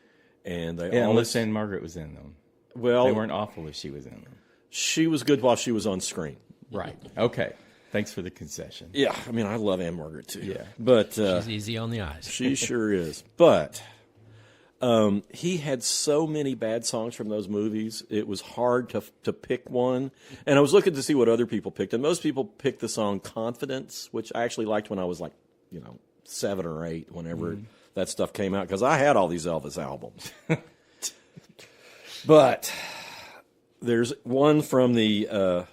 Speaker 3: And
Speaker 2: unless Anne Margaret was in them.
Speaker 3: Well,
Speaker 2: they weren't awful if she was in them.
Speaker 3: She was good while she was on screen.
Speaker 2: Right. Okay. Thanks for the concession.
Speaker 3: Yeah, I mean, I love Anne Margaret too.
Speaker 2: Yeah,
Speaker 3: but
Speaker 1: she's easy on the eyes.
Speaker 3: She sure is. But he had so many bad songs from those movies. It was hard to pick one. And I was looking to see what other people picked, and most people picked the song "Confidence," which I actually liked when I was like, 7 or 8. Whenever it that stuff came out because I had all these Elvis albums. But there's one from the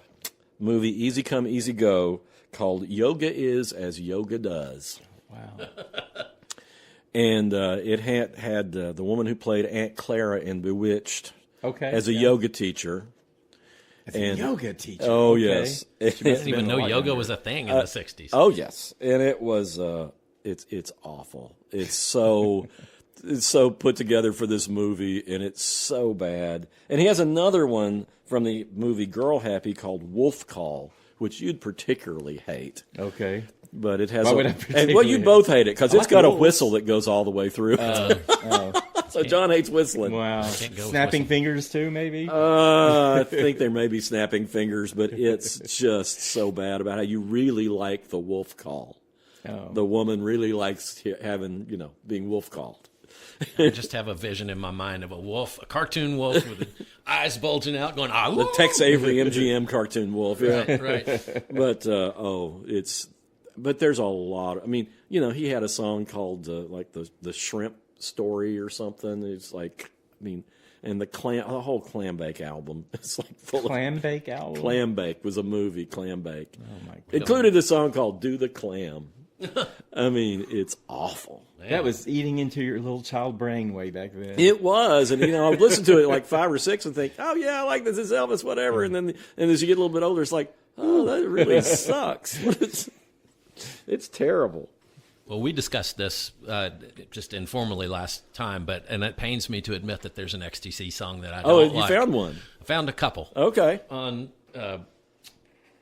Speaker 3: movie Easy Come, Easy Go called Yoga Is As Yoga Does.
Speaker 2: Wow.
Speaker 3: And it had the woman who played Aunt Clara in Bewitched as a
Speaker 2: yeah.
Speaker 3: yoga teacher.
Speaker 2: As a yoga teacher.
Speaker 3: Oh,
Speaker 2: okay.
Speaker 3: yes.
Speaker 1: I didn't even know yoga was a thing in the 60s.
Speaker 3: Oh, yes. And it was, it's awful. It's so, it's so put together for this movie, and it's so bad. And he has another one from the movie Girl Happy called Wolf Call, which you'd particularly hate.
Speaker 2: Okay.
Speaker 3: But it has,
Speaker 2: Why would I particularly
Speaker 3: well, you both hate it because it's
Speaker 2: like
Speaker 3: got a
Speaker 2: wolves.
Speaker 3: whistle that goes all the way through. So John hates whistling.
Speaker 2: Wow.
Speaker 1: Can't go with
Speaker 2: Snapping
Speaker 1: whistle.
Speaker 2: fingers too, maybe?
Speaker 3: I think there may be snapping fingers, but it's just so bad about how you really like the wolf call.
Speaker 2: Oh.
Speaker 3: The woman really likes having, being wolf called.
Speaker 1: I just have a vision in my mind of a wolf, a cartoon wolf with the eyes bulging out, going, ah,
Speaker 3: The Tex Avery MGM cartoon wolf. Yeah.
Speaker 1: right.
Speaker 3: But, but there's a lot. I mean, he had a song called like the Shrimp Story or something. It's like, and the whole Clam Bake album. It's like full
Speaker 2: Clam Bake album?
Speaker 3: of Clam Bake was a movie. Clam Bake
Speaker 2: Oh, my God.
Speaker 3: included a song called "Do the Clam." It's awful.
Speaker 2: That was eating into your little child brain way back then.
Speaker 3: It was, and I've listened to it like 5 or 6 and think, oh yeah, I like this. It's Elvis, whatever. And then as you get a little bit older, it's like, oh, that really sucks. It's terrible.
Speaker 1: Well, we discussed this just informally last time, and it pains me to admit that there's an XTC song that I don't like.
Speaker 3: You found one?
Speaker 1: I found a couple.
Speaker 3: Okay.
Speaker 1: On,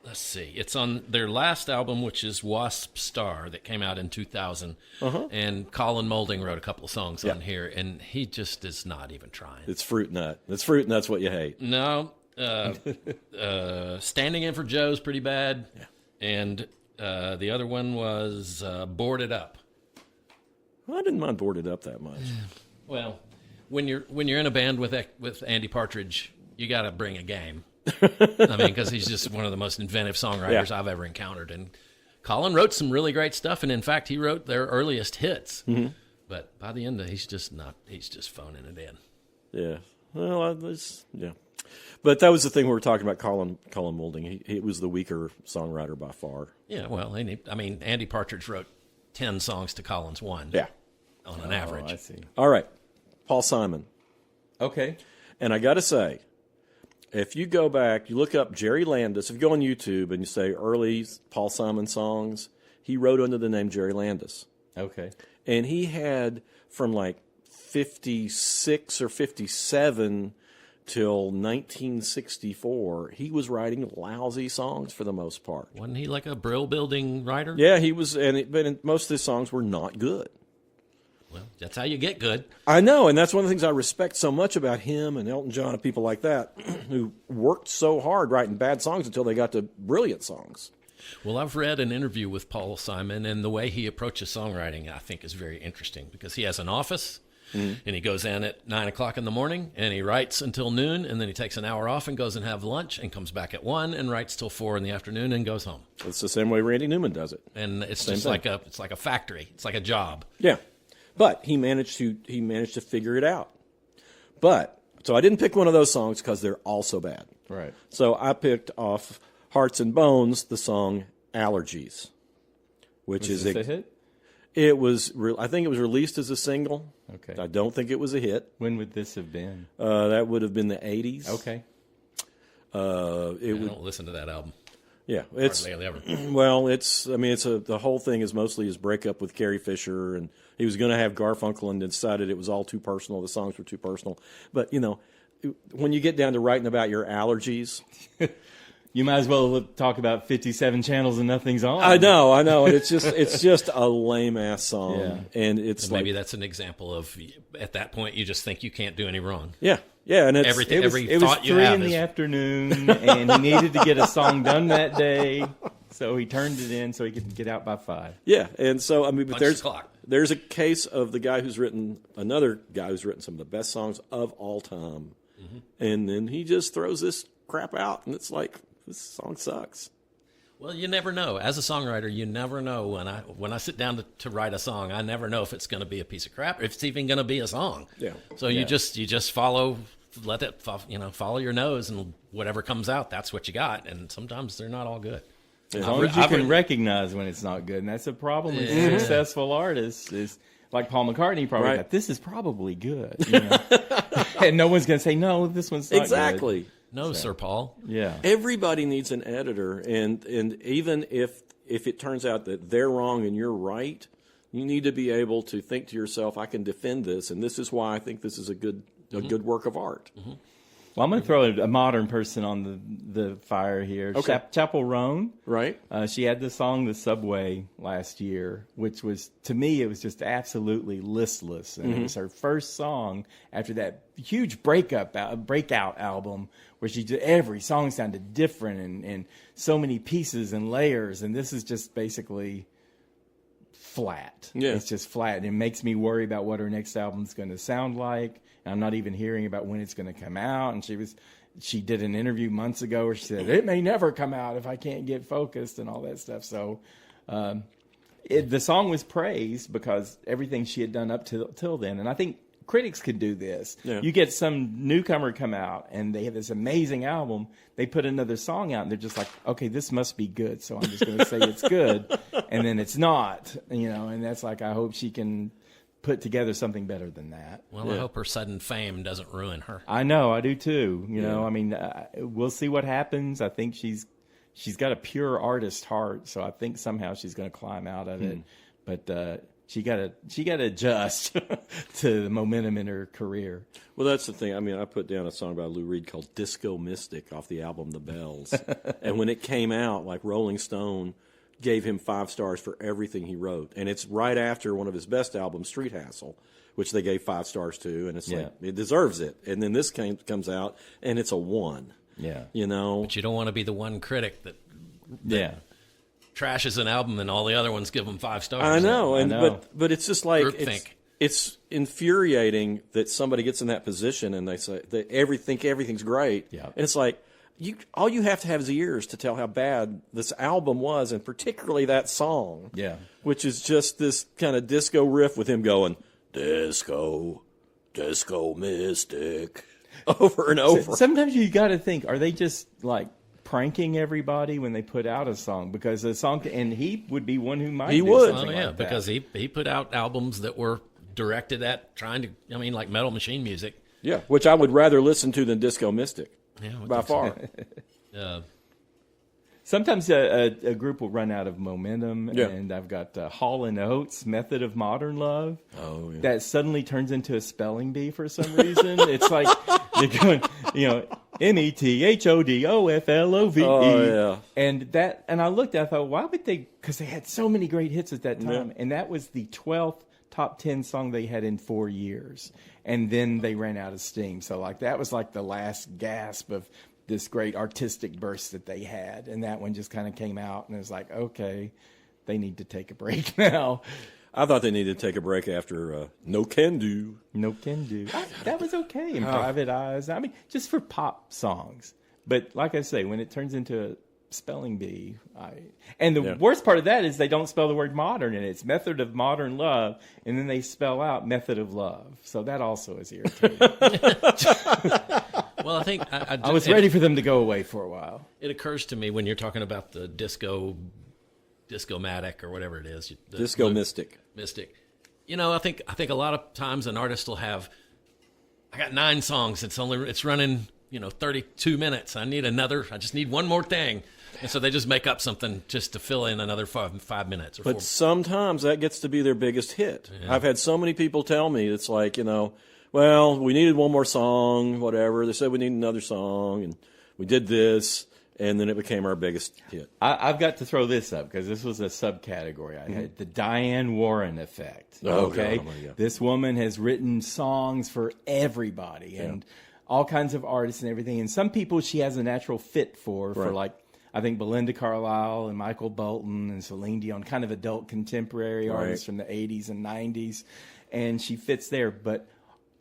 Speaker 1: let's see, it's on their last album, which is Wasp Star, that came out in 2000. And Colin Moulding wrote a couple of songs on here, and he just is not even trying.
Speaker 3: It's Fruit Nut. It's Fruit Nut's what you hate.
Speaker 1: No, Standing In for Joe's pretty bad, and the other one was Boarded Up.
Speaker 3: Well, I didn't mind Boarded Up that much.
Speaker 1: Well, when you're in a band with Andy Partridge, you got to bring a game. Because he's just one of the most inventive songwriters I've ever encountered. And Colin wrote some really great stuff, and in fact, he wrote their earliest hits. Mm-hmm. But by the end, he's just phoning it in. Yeah.
Speaker 3: Well, But that was the thing we were talking about. Colin Moulding. He was the weaker songwriter by far.
Speaker 1: Yeah. Well, Andy Partridge wrote 10 songs to Colin's one.
Speaker 3: Yeah.
Speaker 1: On an average.
Speaker 2: I see.
Speaker 3: All right, Paul Simon.
Speaker 2: Okay.
Speaker 3: And I got to say, if you go back, you look up Jerry Landis, if you go on YouTube and you say early Paul Simon songs, he wrote under the name Jerry Landis.
Speaker 2: Okay.
Speaker 3: And he had from like 56 or 57 till 1964, he was writing lousy songs for the most part.
Speaker 1: Wasn't he like a Brill Building writer?
Speaker 3: Yeah, he was, but most of his songs were not good.
Speaker 1: Well, that's how you get good.
Speaker 3: I know, and that's one of the things I respect so much about him and Elton John and people like that who worked so hard writing bad songs until they got to brilliant songs.
Speaker 1: Well, I've read an interview with Paul Simon, and the way he approaches songwriting, I think, is very interesting because he has an office, and he goes in at 9 o'clock in the morning, and he writes until noon, and then he takes an hour off and goes and have lunch and comes back at 1 and writes till 4 in the afternoon and goes home.
Speaker 3: It's the same way Randy Newman does it.
Speaker 1: And it's
Speaker 3: Same
Speaker 1: just
Speaker 3: thing.
Speaker 1: like a factory. It's like a job.
Speaker 3: Yeah. But he managed to figure it out. So I didn't pick one of those songs because they're all so bad.
Speaker 2: Right.
Speaker 3: So I picked off Hearts and Bones the song Allergies, which
Speaker 2: Was
Speaker 3: is
Speaker 2: this a hit?
Speaker 3: It was. I think it was released as a single.
Speaker 2: Okay.
Speaker 3: I don't think it was a hit.
Speaker 2: When would this have been?
Speaker 3: That would have been the 80s.
Speaker 2: Okay.
Speaker 1: I don't listen to that album.
Speaker 3: Yeah, it's
Speaker 1: Hardly ever.
Speaker 3: well, the whole thing is mostly his breakup with Carrie Fisher, and he was going to have Garfunkel, and decided it was all too personal. The songs were too personal. But when you get down to writing about your allergies,
Speaker 2: You might as well talk about 57 channels and nothing's on.
Speaker 3: I know, and it's just a lame ass song, and it's
Speaker 1: So maybe that's an example of at that point you just think you can't do any wrong.
Speaker 3: yeah, and it's
Speaker 1: Everything.
Speaker 2: It was 3 in the afternoon, and he needed to get a song done that day, so he turned it in so he could get out by 5.
Speaker 3: Yeah, and so but
Speaker 1: Punch
Speaker 3: there's
Speaker 1: the clock.
Speaker 3: there's a case of another guy who's written some of the best songs of all time, and then he just throws this crap out, and it's like, this song sucks.
Speaker 1: Well, you never know. As a songwriter, you never know. When I sit down to write a song, I never know if it's going to be a piece of crap, or if it's even going to be a song.
Speaker 3: Yeah.
Speaker 1: So you just follow your nose, and whatever comes out, that's what you got. And sometimes they're not all good.
Speaker 2: As long as you can recognize when it's not good, and that's a problem with successful artists. Is like Paul McCartney probably thought, this is probably good, and no one's going to say no. This one's not good.
Speaker 1: No, Sir Paul.
Speaker 2: Yeah.
Speaker 3: Everybody needs an editor, and even if it turns out that they're wrong and you're right, you need to be able to think to yourself, I can defend this, and this is why I think this is a good work of art.
Speaker 2: Mm-hmm. Well, I'm going to throw a modern person on the fire here.
Speaker 3: Okay.
Speaker 2: Chapel Roan.
Speaker 3: Right.
Speaker 2: She had the song "The Subway" last year, which was, to me, it was just absolutely listless. And it was her first song after that huge breakout album where she did, every song sounded different and so many pieces and layers. And this is just basically flat.
Speaker 3: Yeah.
Speaker 2: It's just flat. And it makes me worry about what her next album's going to sound like. I'm not even hearing about when it's going to come out. And she did an interview months ago where she said, it may never come out if I can't get focused and all that stuff. So the song was praised because everything she had done up till then. And I think critics could do this. Yeah. You get some newcomer come out and they have this amazing album. They put another song out and they're just like, okay, this must be good. So I'm just going to say it's good. And then it's not, and that's like, I hope she can put together something better than that.
Speaker 1: Well, I hope her sudden fame doesn't ruin her.
Speaker 2: I know, I do too. I mean, we'll see what happens. I think she's got a pure artist heart, so I think somehow she's going to climb out of it. But she got to adjust to the momentum in her career.
Speaker 3: Well, that's the thing. I mean, I put down a song by Lou Reed called "Disco Mystic" off the album The Bells, and when it came out, like Rolling Stone gave him 5 stars for everything he wrote. And it's right after one of his best albums, Street Hassle, which they gave 5 stars to. And it's like, it deserves it. And then this comes out, and it's a 1.
Speaker 2: Yeah.
Speaker 1: But you don't want to be the one critic that trashes an album and all the other ones give them 5 stars.
Speaker 3: I know. But it's just like, it's infuriating that somebody gets in that position and they say, they think everything's great.
Speaker 2: Yeah.
Speaker 3: And it's like, all you have to have is ears to tell how bad this album was, and particularly that song.
Speaker 2: Yeah.
Speaker 3: Which is just this kind of disco riff with him going, disco mystic, over and over.
Speaker 2: Sometimes you got to think, are they just like pranking everybody when they put out a song? Because the song, and he would be one who might do something like that.
Speaker 1: Because he put out albums that were directed at trying to, like Metal Machine music.
Speaker 3: Yeah, which I would rather listen to than Disco Mystic.
Speaker 1: Yeah,
Speaker 3: by far.
Speaker 2: Sometimes a group will run out of momentum, and I've got Hall & Oates' Method of Modern Love.
Speaker 3: Oh, yeah.
Speaker 2: That suddenly turns into a spelling bee for some reason. It's like they're going, METHODOFLOVE.
Speaker 3: Oh, yeah.
Speaker 2: And I looked, I thought, why would they? Because they had so many great hits at that time, and that was the 12th top 10 song they had in 4 years. And then they ran out of steam. So that was like the last gasp of this great artistic burst that they had. And that one just kind of came out and it was like, okay, they need to take a break now.
Speaker 3: I thought they needed to take a break after No Can Do.
Speaker 2: No Can Do. That was okay in Private Eyes. I mean, just for pop songs. But like I say, when it turns into a spelling bee, and the worst part of that is they don't spell the word modern in it. It's Method of Modern Love, and then they spell out Method of Love. So that also is irritating.
Speaker 1: Well, I think
Speaker 2: I was ready for them to go away for a while.
Speaker 1: It occurs to me when you're talking about the disco-matic or whatever it is.
Speaker 3: Disco Mystic.
Speaker 1: Mystic. I think a lot of times an artist will have, I got 9 songs. It's running 32 minutes. I just need one more thing. And so they just make up something just to fill in another 5 minutes.
Speaker 3: But sometimes that gets to be their biggest hit. Yeah. I've had so many people tell me, it's like, well, we needed one more song, whatever. They said we need another song, and we did this, and then it became our biggest hit.
Speaker 2: I've got to throw this up because this was a subcategory. I had the Diane Warren effect. Okay, God. This woman has written songs for everybody and all kinds of artists and everything. And some people she has a natural fit for like, I think Belinda Carlisle and Michael Bolton and Celine Dion, kind of adult contemporary artists from the 80s and 90s. And she fits there. But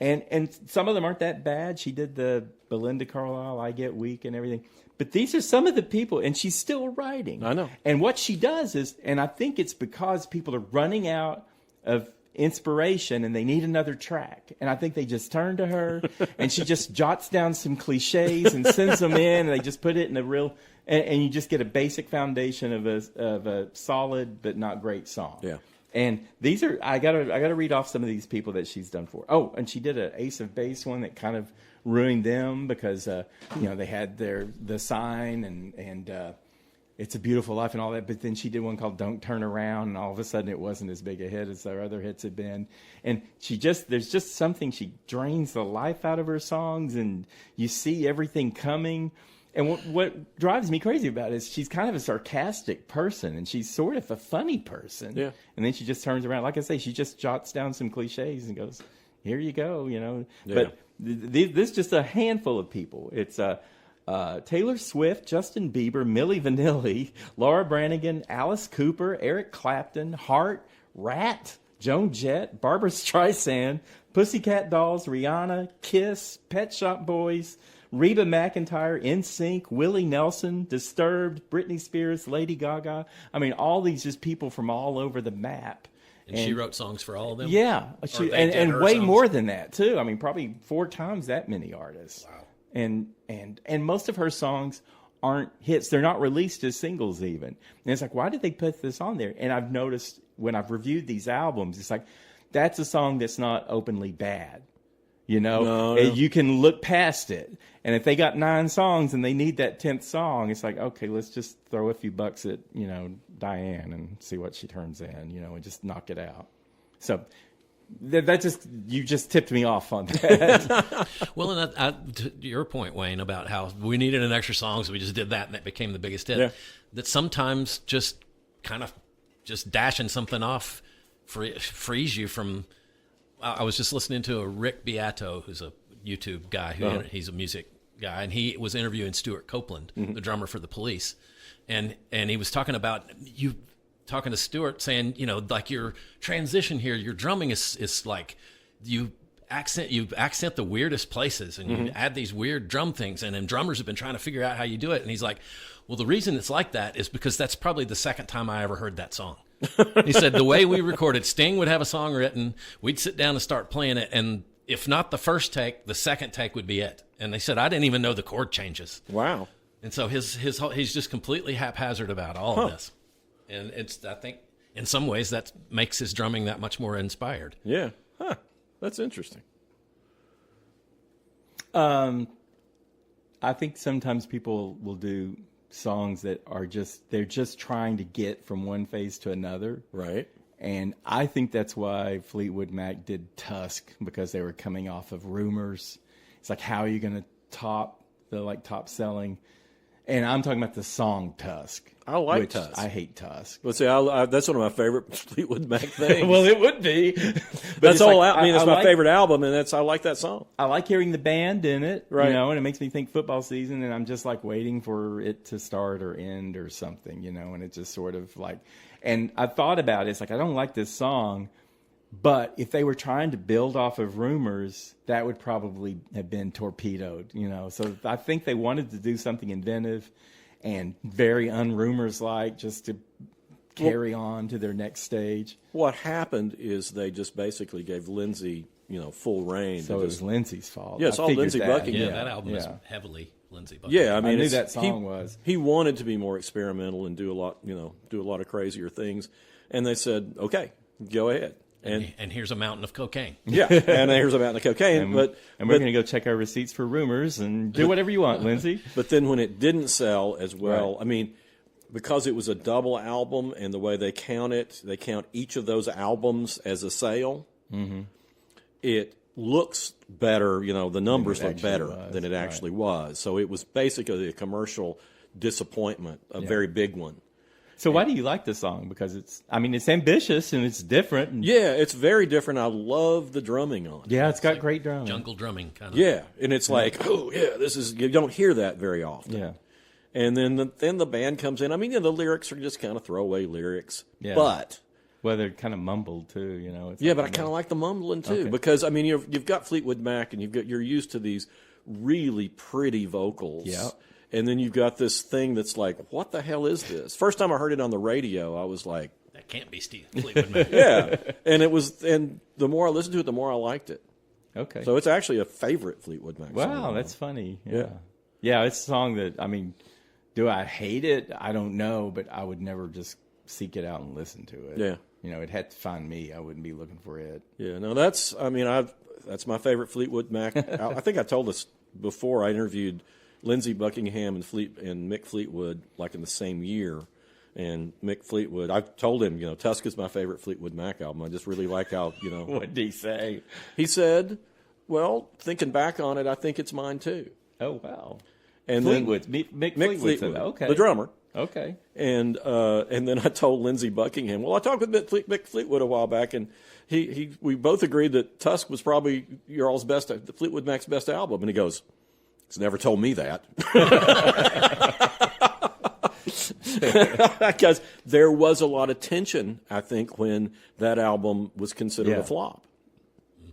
Speaker 2: And some of them aren't that bad. She did the Belinda Carlisle, I Get Weak and everything. But these are some of the people, and she's still writing.
Speaker 3: I know.
Speaker 2: And what she does is, and I think it's because people are running out of inspiration and they need another track. And I think they just turn to her, and she just jots down some cliches and sends them in, and they just put it in a real, and you just get a basic foundation of a solid but not great song.
Speaker 3: Yeah.
Speaker 2: And these are, I gotta read off some of these people that she's done for. Oh, and she did an Ace of Base one that kind of ruined them because they had the Sign and It's a Beautiful Life and all that. But then she did one called Don't Turn Around, and all of a sudden it wasn't as big a hit as their other hits had been. And there's just something, she drains the life out of her songs, and you see everything coming. And what drives me crazy about it is she's kind of a sarcastic person, and she's sort of a funny person.
Speaker 3: Yeah.
Speaker 2: And then she just turns around. Like I say, she just jots down some cliches and goes, here you go,
Speaker 3: Yeah.
Speaker 2: But this is just a handful of people. It's Taylor Swift, Justin Bieber, Milli Vanilli, Laura Branigan, Alice Cooper, Eric Clapton, Hart, Rat, Joan Jett, Barbara Streisand, Pussycat Dolls, Rihanna, Kiss, Pet Shop Boys, Reba McEntire, NSYNC, Willie Nelson, Disturbed, Britney Spears, Lady Gaga. I mean, all these just people from all over the map.
Speaker 1: And she wrote songs for all of them?
Speaker 2: Yeah.
Speaker 1: They did
Speaker 2: And
Speaker 1: her
Speaker 2: way
Speaker 1: songs?
Speaker 2: more than that, too. I mean, probably 4 times that many artists.
Speaker 1: Wow.
Speaker 2: And most of her songs aren't hits. They're not released as singles even. And it's like, why did they put this on there? And I've noticed when I've reviewed these albums, it's like, that's a song that's not openly bad.
Speaker 3: No.
Speaker 2: You can look past it. And if they got 9 songs and they need that 10th song, it's like, okay, let's just throw a few bucks at, Diane and see what she turns in, and just knock it out. So you just tipped me off on that.
Speaker 1: Well, and to your point, Wayne, about how we needed an extra song, so we just did that, and that became the biggest hit.
Speaker 3: Yeah.
Speaker 1: That sometimes just kind of just dashing something off frees you from. I was just listening to a Rick Beato, who's a YouTube guy. He's a music guy, and he was interviewing Stuart Copeland, the drummer for the Police, and he was talking about talking to Stuart, saying, like your transition here, your drumming is like you accent the weirdest places, and you add these weird drum things, and then drummers have been trying to figure out how you do it, and he's like, well, the reason it's like that is because that's probably the second time I ever heard that song. He said the way we recorded, Sting would have a song written, we'd sit down and start playing it, and if not the first take, the second take would be it. And they said, I didn't even know the chord changes.
Speaker 3: Wow.
Speaker 1: And so he's just completely haphazard about all of this. And I think in some ways that makes his drumming that much more inspired.
Speaker 3: Yeah. Huh. That's interesting.
Speaker 2: I think sometimes people will do songs that are they're just trying to get from one phase to another. Right. And I think that's why Fleetwood Mac did Tusk, because they were coming off of Rumors. It's like, how are you going to top selling? And I'm talking about the song Tusk.
Speaker 3: I like Tusk.
Speaker 2: I hate Tusk.
Speaker 3: Let's see, that's one of my favorite Fleetwood Mac things.
Speaker 2: Well, it would be.
Speaker 3: That's all. It's my favorite album, and I like that song.
Speaker 2: I like hearing the band in it,
Speaker 3: right?
Speaker 2: And it makes me think football season, and I'm just like waiting for it to start or end or something, and it just sort of like. And I thought about it. It's like, I don't like this song, but if they were trying to build off of Rumors, that would probably have been torpedoed, So I think they wanted to do something inventive and very un-Rumors-like, just to carry on to their next stage.
Speaker 3: What happened is they just basically gave Lindsey, full reign.
Speaker 2: So it was Lindsey's fault.
Speaker 3: Yeah, it's all Lindsey Buckingham.
Speaker 1: Yeah, that album is heavily Lindsey Buckingham.
Speaker 3: Yeah, I mean,
Speaker 2: I knew that song was.
Speaker 3: He wanted to be more experimental and do a lot of crazier things, and they said, "Okay, go ahead."
Speaker 1: And here's a mountain of cocaine.
Speaker 3: Yeah, and here's a mountain of cocaine.
Speaker 2: And we're going to go check our receipts for Rumors and do whatever you want, Lindsey.
Speaker 3: But then when it didn't sell as well, right. I mean, because it was a double album, and the way they count each of those albums as a sale. Mm-hmm. It looks better, the numbers look better than it actually was. So it was basically a commercial disappointment, a very big one.
Speaker 2: So why do you like the song? Because it's ambitious and it's different.
Speaker 3: Yeah, it's very different. I love the drumming on it.
Speaker 2: Yeah, it's got great drumming.
Speaker 1: Jungle drumming kind of.
Speaker 3: Yeah, and it's like, you don't hear that very often.
Speaker 2: Yeah.
Speaker 3: And then the band comes in. I mean, the lyrics are just kind of throwaway lyrics.
Speaker 2: Yeah.
Speaker 3: But
Speaker 2: Well, they're kind of mumbled too, It's
Speaker 3: Yeah, but I kind of like the mumbling too, because I mean you've got Fleetwood Mac and you're used to these really pretty vocals.
Speaker 2: Yeah.
Speaker 3: And then you've got this thing that's like, what the hell is this? First time I heard it on the radio, I was like,
Speaker 1: that can't be Fleetwood Mac.
Speaker 3: yeah. And the more I listened to it, the more I liked it.
Speaker 2: Okay.
Speaker 3: So it's actually a favorite Fleetwood Mac song.
Speaker 2: Wow, that's funny.
Speaker 3: Yeah.
Speaker 2: Yeah, it's a song that, I mean, do I hate it? I don't know, but I would never just seek it out and listen to it.
Speaker 3: Yeah.
Speaker 2: It had to find me. I wouldn't be looking for it.
Speaker 3: Yeah, no, that's my favorite Fleetwood Mac. I think I told this before. I interviewed Lindsey Buckingham and Mick Fleetwood like in the same year. And Mick Fleetwood, I told him, Tusk is my favorite Fleetwood Mac album. I just really like how,
Speaker 2: What did he say?
Speaker 3: He said, well, thinking back on it, I think it's mine too.
Speaker 2: Oh, wow.
Speaker 3: And
Speaker 2: Fleetwood.
Speaker 3: Mick
Speaker 2: Fleetwood.
Speaker 3: Fleetwood,
Speaker 2: Okay.
Speaker 3: the drummer.
Speaker 2: Okay.
Speaker 3: And then I told Lindsey Buckingham, well, I talked with Mick Fleetwood a while back, and we both agreed that Tusk was probably the Fleetwood Mac's best album. And he goes, he's never told me that. Because there was a lot of tension, I think, when that album was considered a flop.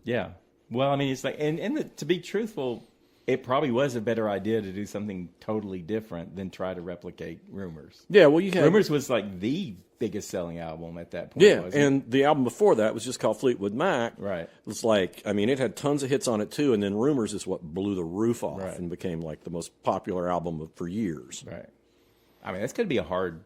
Speaker 2: Yeah. Well, I mean, it's like, and to be truthful, it probably was a better idea to do something totally different than try to replicate Rumors.
Speaker 3: Yeah, well,
Speaker 2: Rumors was like the biggest selling album at that point.
Speaker 3: Yeah,
Speaker 2: wasn't it?
Speaker 3: and the album before that was just called Fleetwood Mac.
Speaker 2: Right.
Speaker 3: It was like, I mean, it had tons of hits on it too, and then Rumors is what blew the roof off
Speaker 2: Right.
Speaker 3: and became like the most popular album for years.
Speaker 2: Right. I mean, that's going to be a hard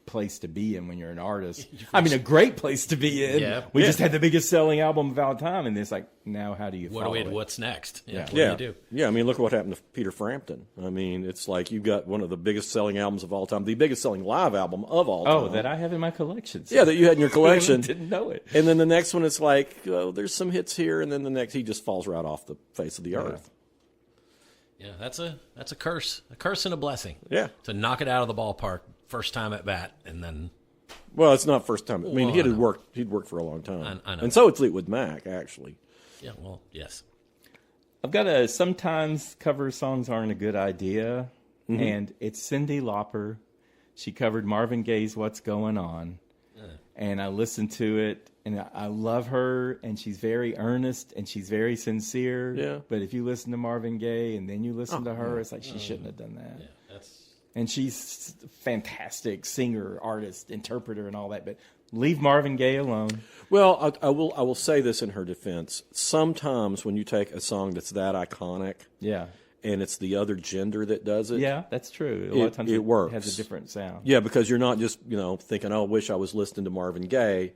Speaker 2: place to be in when you're an artist. I mean, a great place to be in.
Speaker 1: Yeah.
Speaker 2: We just had the biggest selling album of all time, and it's like, now how do you follow it?
Speaker 1: What's next?
Speaker 2: Yeah.
Speaker 1: What do you do?
Speaker 3: Yeah, I mean, look at what happened to Peter Frampton. I mean, it's like you've got one of the biggest selling albums of all time, the biggest selling live album of all time.
Speaker 2: Oh, that I have in my collection.
Speaker 3: Yeah, that you had in your collection.
Speaker 2: Didn't know it.
Speaker 3: And then the next one, it's like, oh, there's some hits here, and then the next, he just falls right off the face of the earth.
Speaker 1: Yeah, that's a curse and a blessing.
Speaker 3: Yeah.
Speaker 1: To knock it out of the ballpark first time at bat, and then
Speaker 3: Well, it's not first time. I mean,
Speaker 1: Well,
Speaker 3: he'd
Speaker 1: I know.
Speaker 3: worked for a long time.
Speaker 1: I know.
Speaker 3: And so had Fleetwood Mac, actually.
Speaker 1: yeah, well, yes.
Speaker 2: I've got sometimes cover songs aren't a good idea, and it's Cyndi Lauper. She covered Marvin Gaye's "What's Going On," and I listened to it, and I love her, and she's very earnest and she's very sincere.
Speaker 3: Yeah.
Speaker 2: But if you listen to Marvin Gaye and then you listen to her, it's like she shouldn't have done that.
Speaker 1: Yeah, that's
Speaker 2: And she's a fantastic singer, artist, interpreter, and all that. But leave Marvin Gaye alone.
Speaker 3: Well, I will say this in her defense. Sometimes when you take a song that's that iconic
Speaker 2: Yeah.
Speaker 3: and it's the other gender that does it.
Speaker 2: Yeah, that's true. A lot of times
Speaker 3: it works.
Speaker 2: has a different sound.
Speaker 3: Yeah, because you're not just, thinking, oh, I wish I was listening to Marvin Gaye,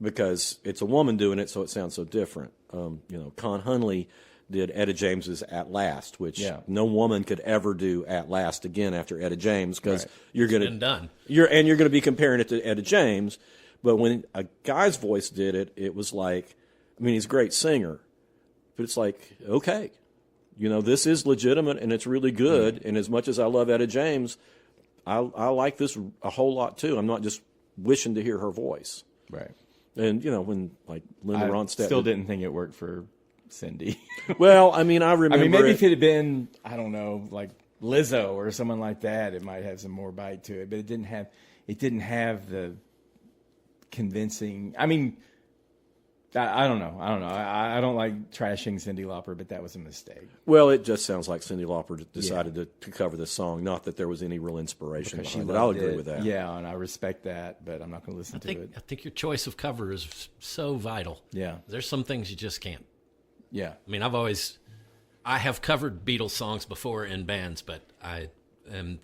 Speaker 3: because it's a woman doing it, so it sounds so different. Con Hunley did Etta James's "At Last," which no woman could ever do "At Last" again after Etta James, because you're going
Speaker 1: been done.
Speaker 3: You're going to be comparing it to Etta James. But when a guy's voice did it, it was like, I mean, he's a great singer, but it's like, okay, this is legitimate and it's really good. And as much as I love Etta James, I like this a whole lot too. I'm not just wishing to hear her voice.
Speaker 2: Right.
Speaker 3: And when like Linda
Speaker 2: I
Speaker 3: Ronstadt
Speaker 2: still didn't think it worked for Cyndi.
Speaker 3: Well, I mean, I remember.
Speaker 2: I mean, maybe if it had been, I don't know, like Lizzo or someone like that, it might have some more bite to it. But it didn't have the convincing. I mean, I don't know. I don't like trashing Cyndi Lauper, but that was a mistake.
Speaker 3: Well, it just sounds like Cyndi Lauper decided to cover this song. Not that there was any real inspiration behind it. I'll agree with that.
Speaker 2: Yeah, and I respect that, but I'm not going to listen to it.
Speaker 1: I think your choice of cover is so vital.
Speaker 2: Yeah.
Speaker 1: There's some things you just can't.
Speaker 2: Yeah.
Speaker 1: I mean, I have covered Beatles songs before in bands, but I am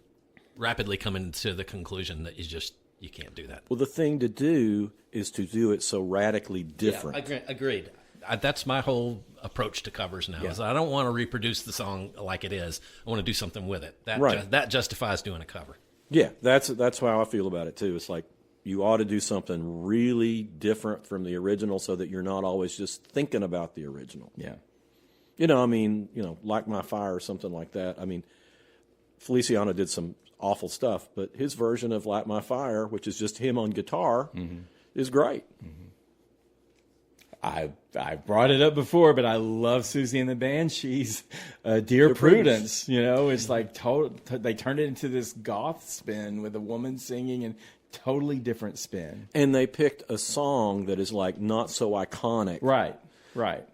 Speaker 1: rapidly coming to the conclusion that you can't do that.
Speaker 3: Well, the thing to do is to do it so radically different.
Speaker 1: Yeah, agreed. That's my whole approach to covers now. Is I don't want to reproduce the song like it is. I want to do something with it. That justifies doing a cover.
Speaker 3: Yeah, that's how I feel about it too. It's like you ought to do something really different from the original, so that you're not always just thinking about the original.
Speaker 2: Yeah.
Speaker 3: Like My Fire or something like that. I mean, Feliciano did some awful stuff, but his version of Light My Fire, which is just him on guitar, is great.
Speaker 2: I brought it up before, but I love Susie and the Banshees. Dear Prudence, it's like they turned it into this goth spin with a woman singing, and totally different spin.
Speaker 3: And they picked a song that is like not so iconic.
Speaker 2: Right.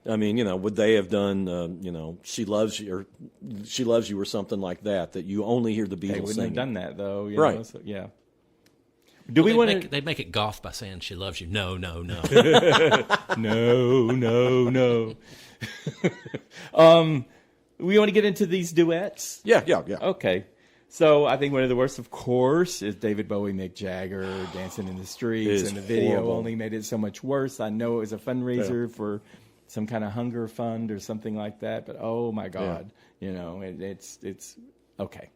Speaker 3: I mean, would they have done, "She Loves You" or something like that you only hear the Beatles
Speaker 2: They wouldn't
Speaker 3: singing?
Speaker 2: have done that though,
Speaker 3: Right?
Speaker 2: So, yeah. Do we want to?
Speaker 1: They'd make it goth by saying "She loves you." No.
Speaker 2: No. We want to get into these duets.
Speaker 3: Yeah.
Speaker 2: Okay. So I think one of the worst, of course, is David Bowie, Mick Jagger, Dancing in the Streets, and the video
Speaker 3: horrible.
Speaker 2: only made it so much worse. I know it was a fundraiser for some kind of hunger fund or something like that, but oh my God, it's okay.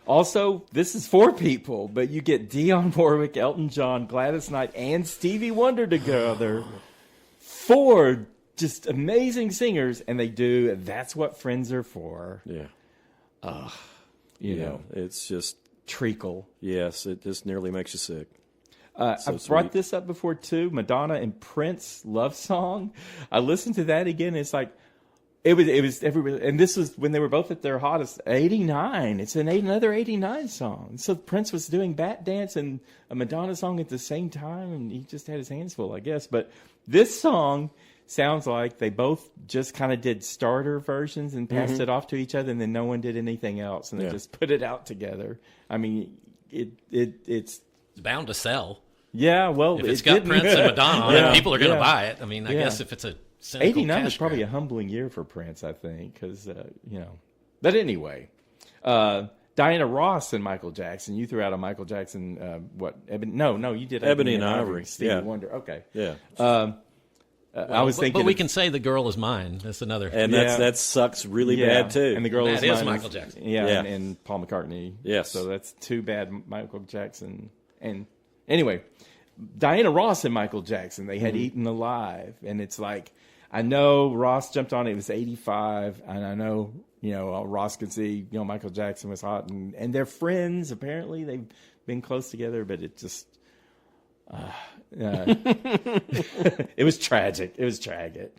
Speaker 2: Also, this is 4 people, but you get Dionne Warwick, Elton John, Gladys Knight, and Stevie Wonder together. 4 just amazing singers, and they do. That's what friends are for.
Speaker 3: Yeah.
Speaker 2: You know,
Speaker 3: it's just
Speaker 2: treacle.
Speaker 3: yes. It just nearly makes you sick.
Speaker 2: I've brought this up before too. Madonna and Prince love song. I listened to that again. It's like it was everywhere, and this was when they were both at their hottest. 89. It's another 89 song. So Prince was doing Bat Dance and a Madonna song at the same time, and he just had his hands full, I guess. But this song sounds like they both just kind of did starter versions and passed it off to each other, and then no one did anything else, and they just put it out together. I mean, it's
Speaker 1: bound to sell.
Speaker 2: Yeah, well,
Speaker 1: If it's got Prince and Madonna on it, people are going to buy it. I mean, I
Speaker 2: Yeah.
Speaker 1: guess if it's a cynical
Speaker 2: 89 was
Speaker 1: cash
Speaker 2: probably
Speaker 1: grab.
Speaker 2: a humbling year for Prince, I think, because But anyway, Diana Ross and Michael Jackson. You threw out a Michael Jackson. No, you did
Speaker 3: Ebony and Ivory.
Speaker 2: Stevie
Speaker 3: Yeah.
Speaker 2: Wonder. Okay.
Speaker 3: Yeah.
Speaker 2: I was thinking,
Speaker 1: but we can say "The Girl Is Mine." That's another.
Speaker 3: And
Speaker 2: Yeah.
Speaker 3: that sucks really bad too.
Speaker 2: And the girl
Speaker 1: That
Speaker 2: is
Speaker 1: is
Speaker 2: mine
Speaker 1: Michael Jackson.
Speaker 2: Yeah,
Speaker 3: Yeah.
Speaker 2: And Paul McCartney.
Speaker 3: Yes.
Speaker 2: So that's too bad, Michael Jackson. And anyway, Diana Ross and Michael Jackson, they had Eaten Alive. And it's like, I know Ross jumped on it. It was 85. And I know, Ross could see, Michael Jackson was hot. And they're friends. Apparently, they've been close together. But it just... it was tragic. It was tragic.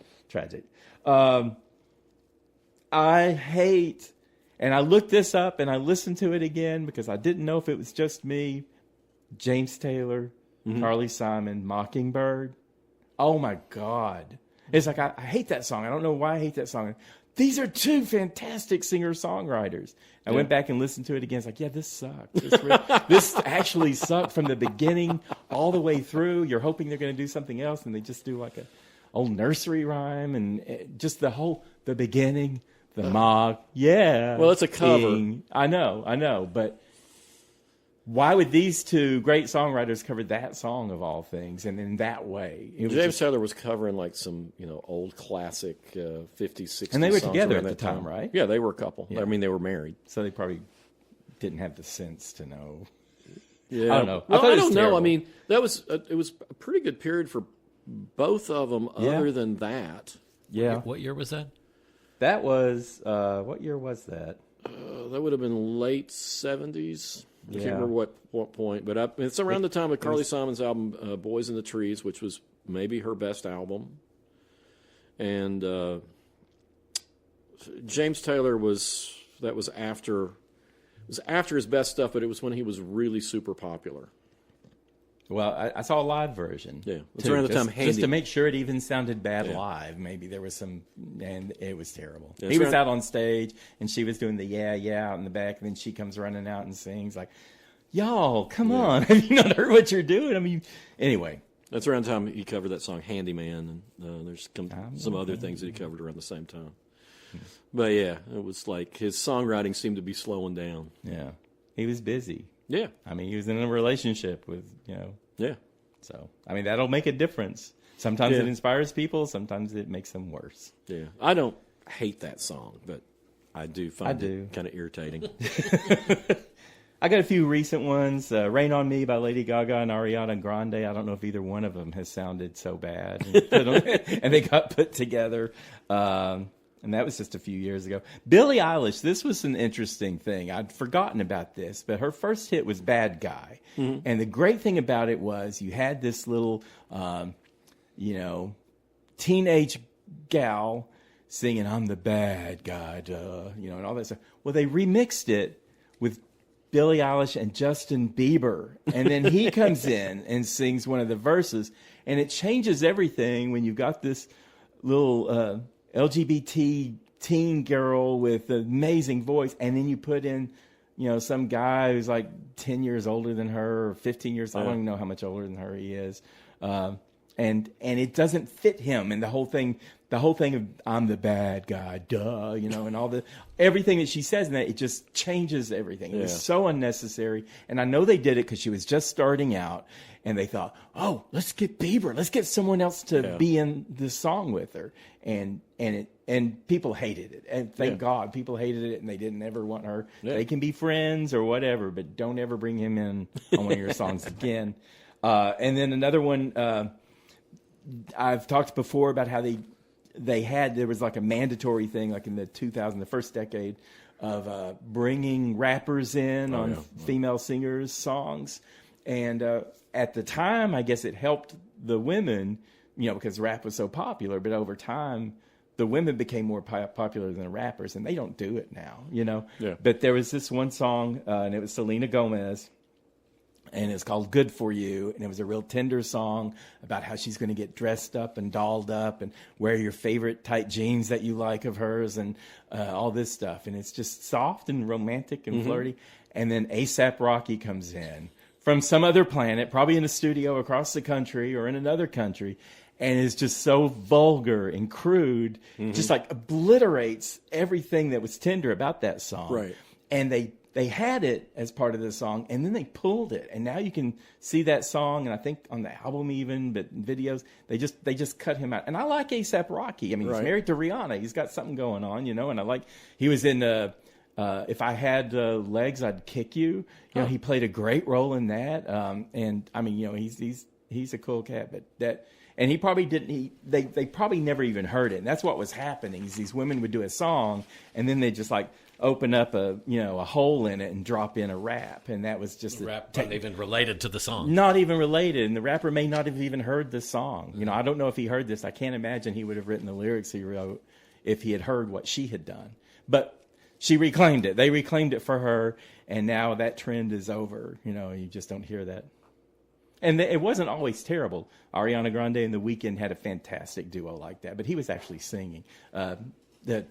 Speaker 2: I hate, and I looked this up and I listened to it again because I didn't know if it was just me. James Taylor, Carly Simon, Mockingbird. Oh my God. It's like, I hate that song. I don't know why I hate that song. These are 2 fantastic singer-songwriters. I went back and listened to it again. It's like, yeah, this sucked. This actually sucked from the beginning all the way through. You're hoping they're going to do something else, and they just do like a old nursery rhyme, and just the beginning, the mock. Yeah.
Speaker 3: Well, it's a cover.
Speaker 2: I know, but why would these 2 great songwriters cover that song of all things, and in that way? It was
Speaker 3: James Taylor was covering like some, old classic 50s, 60s
Speaker 2: And they were
Speaker 3: songs
Speaker 2: together
Speaker 3: around
Speaker 2: at the
Speaker 3: that
Speaker 2: time, right?
Speaker 3: Yeah, they were a couple.
Speaker 2: Yeah.
Speaker 3: I mean, they were married.
Speaker 2: So they probably didn't have the sense to know.
Speaker 3: Yeah.
Speaker 2: I don't know.
Speaker 3: Well,
Speaker 2: thought
Speaker 3: I
Speaker 2: it was
Speaker 3: don't know.
Speaker 2: terrible.
Speaker 3: I mean, it was a pretty good period for both of them.
Speaker 2: Yeah.
Speaker 3: Other than that,
Speaker 2: Yeah.
Speaker 1: What year was that?
Speaker 2: That was, what year was that?
Speaker 3: that would have been late 70s. I
Speaker 2: Yeah.
Speaker 3: can't remember what point, but it's around the time of Carly Simon's album "Boys in the Trees," which was maybe her best album. And James Taylor was after his best stuff, but it was when he was really super popular.
Speaker 2: Well, I saw a live version.
Speaker 3: Yeah. It's
Speaker 2: too,
Speaker 3: around the
Speaker 2: just,
Speaker 3: time
Speaker 2: just
Speaker 3: Handy-
Speaker 2: to make sure it even sounded bad
Speaker 3: Yeah.
Speaker 2: live. Maybe there was some, and it was terrible.
Speaker 3: Yeah,
Speaker 2: He
Speaker 3: it's
Speaker 2: was
Speaker 3: around-
Speaker 2: out on stage, and she was doing the yeah out in the back, and then she comes running out and sings like, "Y'all, come on! Have you not heard what you're doing?" I mean, anyway.
Speaker 3: That's around the time he covered that song "Handyman," and there's some other things that he covered around the same time. But yeah, it was like his songwriting seemed to be slowing down.
Speaker 2: Yeah, he was busy.
Speaker 3: Yeah,
Speaker 2: I mean, he was in a relationship with,
Speaker 3: yeah.
Speaker 2: So, I mean, that'll make a difference. Sometimes
Speaker 3: Yeah.
Speaker 2: it inspires people. Sometimes it makes them worse.
Speaker 3: Yeah, I don't hate that song, but I do find it kind of irritating.
Speaker 2: I got a few recent ones. Rain on Me by Lady Gaga and Ariana Grande. I don't know if either one of them has sounded so bad. And they got put together. And that was just a few years ago. Billie Eilish, this was an interesting thing. I'd forgotten about this, but her first hit was Bad Guy. Mm-hmm. And the great thing about it was you had this little, teenage gal singing, "I'm the bad guy, duh," and all that stuff. Well, they remixed it with Billie Eilish and Justin Bieber. And then he comes in and sings one of the verses. And it changes everything when you've got this little LGBT teen girl with an amazing voice. And then you put in, some guy who's like 10 years older than her or 15 years. I don't even know how much older than her he is. And it doesn't fit him. And the whole thing of I'm the bad guy, duh, and everything that she says in that, it just changes everything. It was so unnecessary. And I know they did it because she was just starting out, and they thought, oh, let's get Bieber, let's get someone else to be in this song with her. And people hated it. And thank God people hated it, and they didn't ever want her. Yeah. They can be friends or whatever, but don't ever bring him in on one of your songs again. And then another one, I've talked before about how there was like a mandatory thing, like in the first decade, of bringing rappers in on female singers' songs. And at the time, I guess it helped the women, because rap was so popular. But over time, the women became more popular than the rappers, and they don't do it now, Yeah. But there was this one song, and it was Selena Gomez. And it's called Good For You. And it was a real tender song about how she's going to get dressed up and dolled up and wear your favorite tight jeans that you like of hers and all this stuff. And it's just soft and romantic and flirty. And then A$AP Rocky comes in from some other planet, probably in a studio across the country or in another country, and is just so vulgar and crude, just like obliterates everything that was tender about that song. Right. And they had it as part of the song, and then they pulled it, and now you can see that song, and I think on the album even, but in videos, they just cut him out. And I like A$AP Rocky. I mean, he's married to Rihanna. He's got something going on, and he was in If I Had Legs, I'd Kick You. He played a great role in that. And I mean, he's a cool cat, but and he probably didn't. They probably never even heard it. And that's what was happening. Is these women would do a song, and then they just open up a hole in it and drop in a rap, and that was just
Speaker 1: the rap not even related to the song.
Speaker 2: Not even related, and the rapper may not have even heard the song. I don't know if he heard this. I can't imagine he would have written the lyrics he wrote if he had heard what she had done. But she reclaimed it. They reclaimed it for her, and now that trend is over. You just don't hear that. And it wasn't always terrible. Ariana Grande and The Weeknd had a fantastic duo like that, but he was actually singing.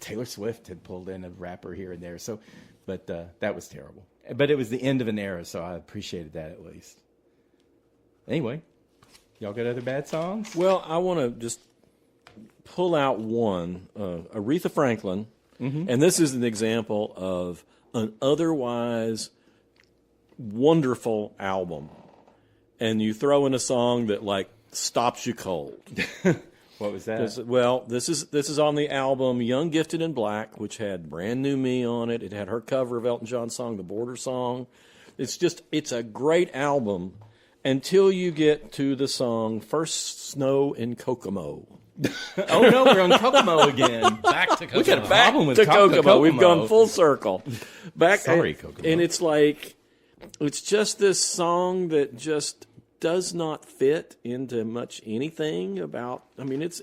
Speaker 2: Taylor Swift had pulled in a rapper here and there, but that was terrible. But it was the end of an era, so I appreciated that at least. Anyway, y'all got other bad songs?
Speaker 3: Well, I want to just pull out one, Aretha Franklin, and this is an example of an otherwise wonderful album, and you throw in a song that stops you cold.
Speaker 2: What was that?
Speaker 3: Well, this is on the album Young, Gifted, and Black, which had Brand New Me on it. It had her cover of Elton John's song, The Border Song. It's a great album until you get to the song First Snow in Kokomo.
Speaker 2: Oh, no, we're on Kokomo again.
Speaker 1: Back to Kokomo.
Speaker 2: We got a problem with
Speaker 3: Kokomo. We've gone full circle.
Speaker 2: Sorry, Kokomo.
Speaker 3: And it's just this song that just does not fit into much anything about. I mean, it's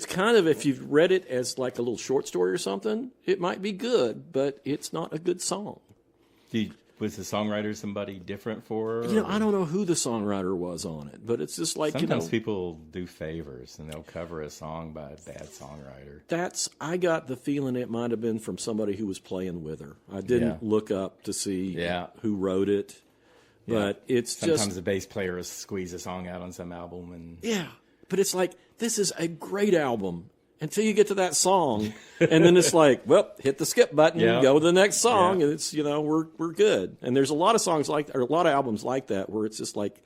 Speaker 3: kind of, if you've read it as like a little short story or something, it might be good, but it's not a good song.
Speaker 2: Was the songwriter somebody different for her?
Speaker 3: I don't know who the songwriter was on it, but it's just like,
Speaker 2: sometimes people do favors and they'll cover a song by a bad songwriter.
Speaker 3: I got the feeling it might have been from somebody who was playing with her. I didn't look up to see who wrote it. But it's
Speaker 2: sometimes the bass player will squeeze a song out on some album, and
Speaker 3: but it's like, this is a great album until you get to that song, and then it's like, well, hit the skip button, go to the next song, and it's we're good. And there's a lot of songs a lot of albums like that where it's just like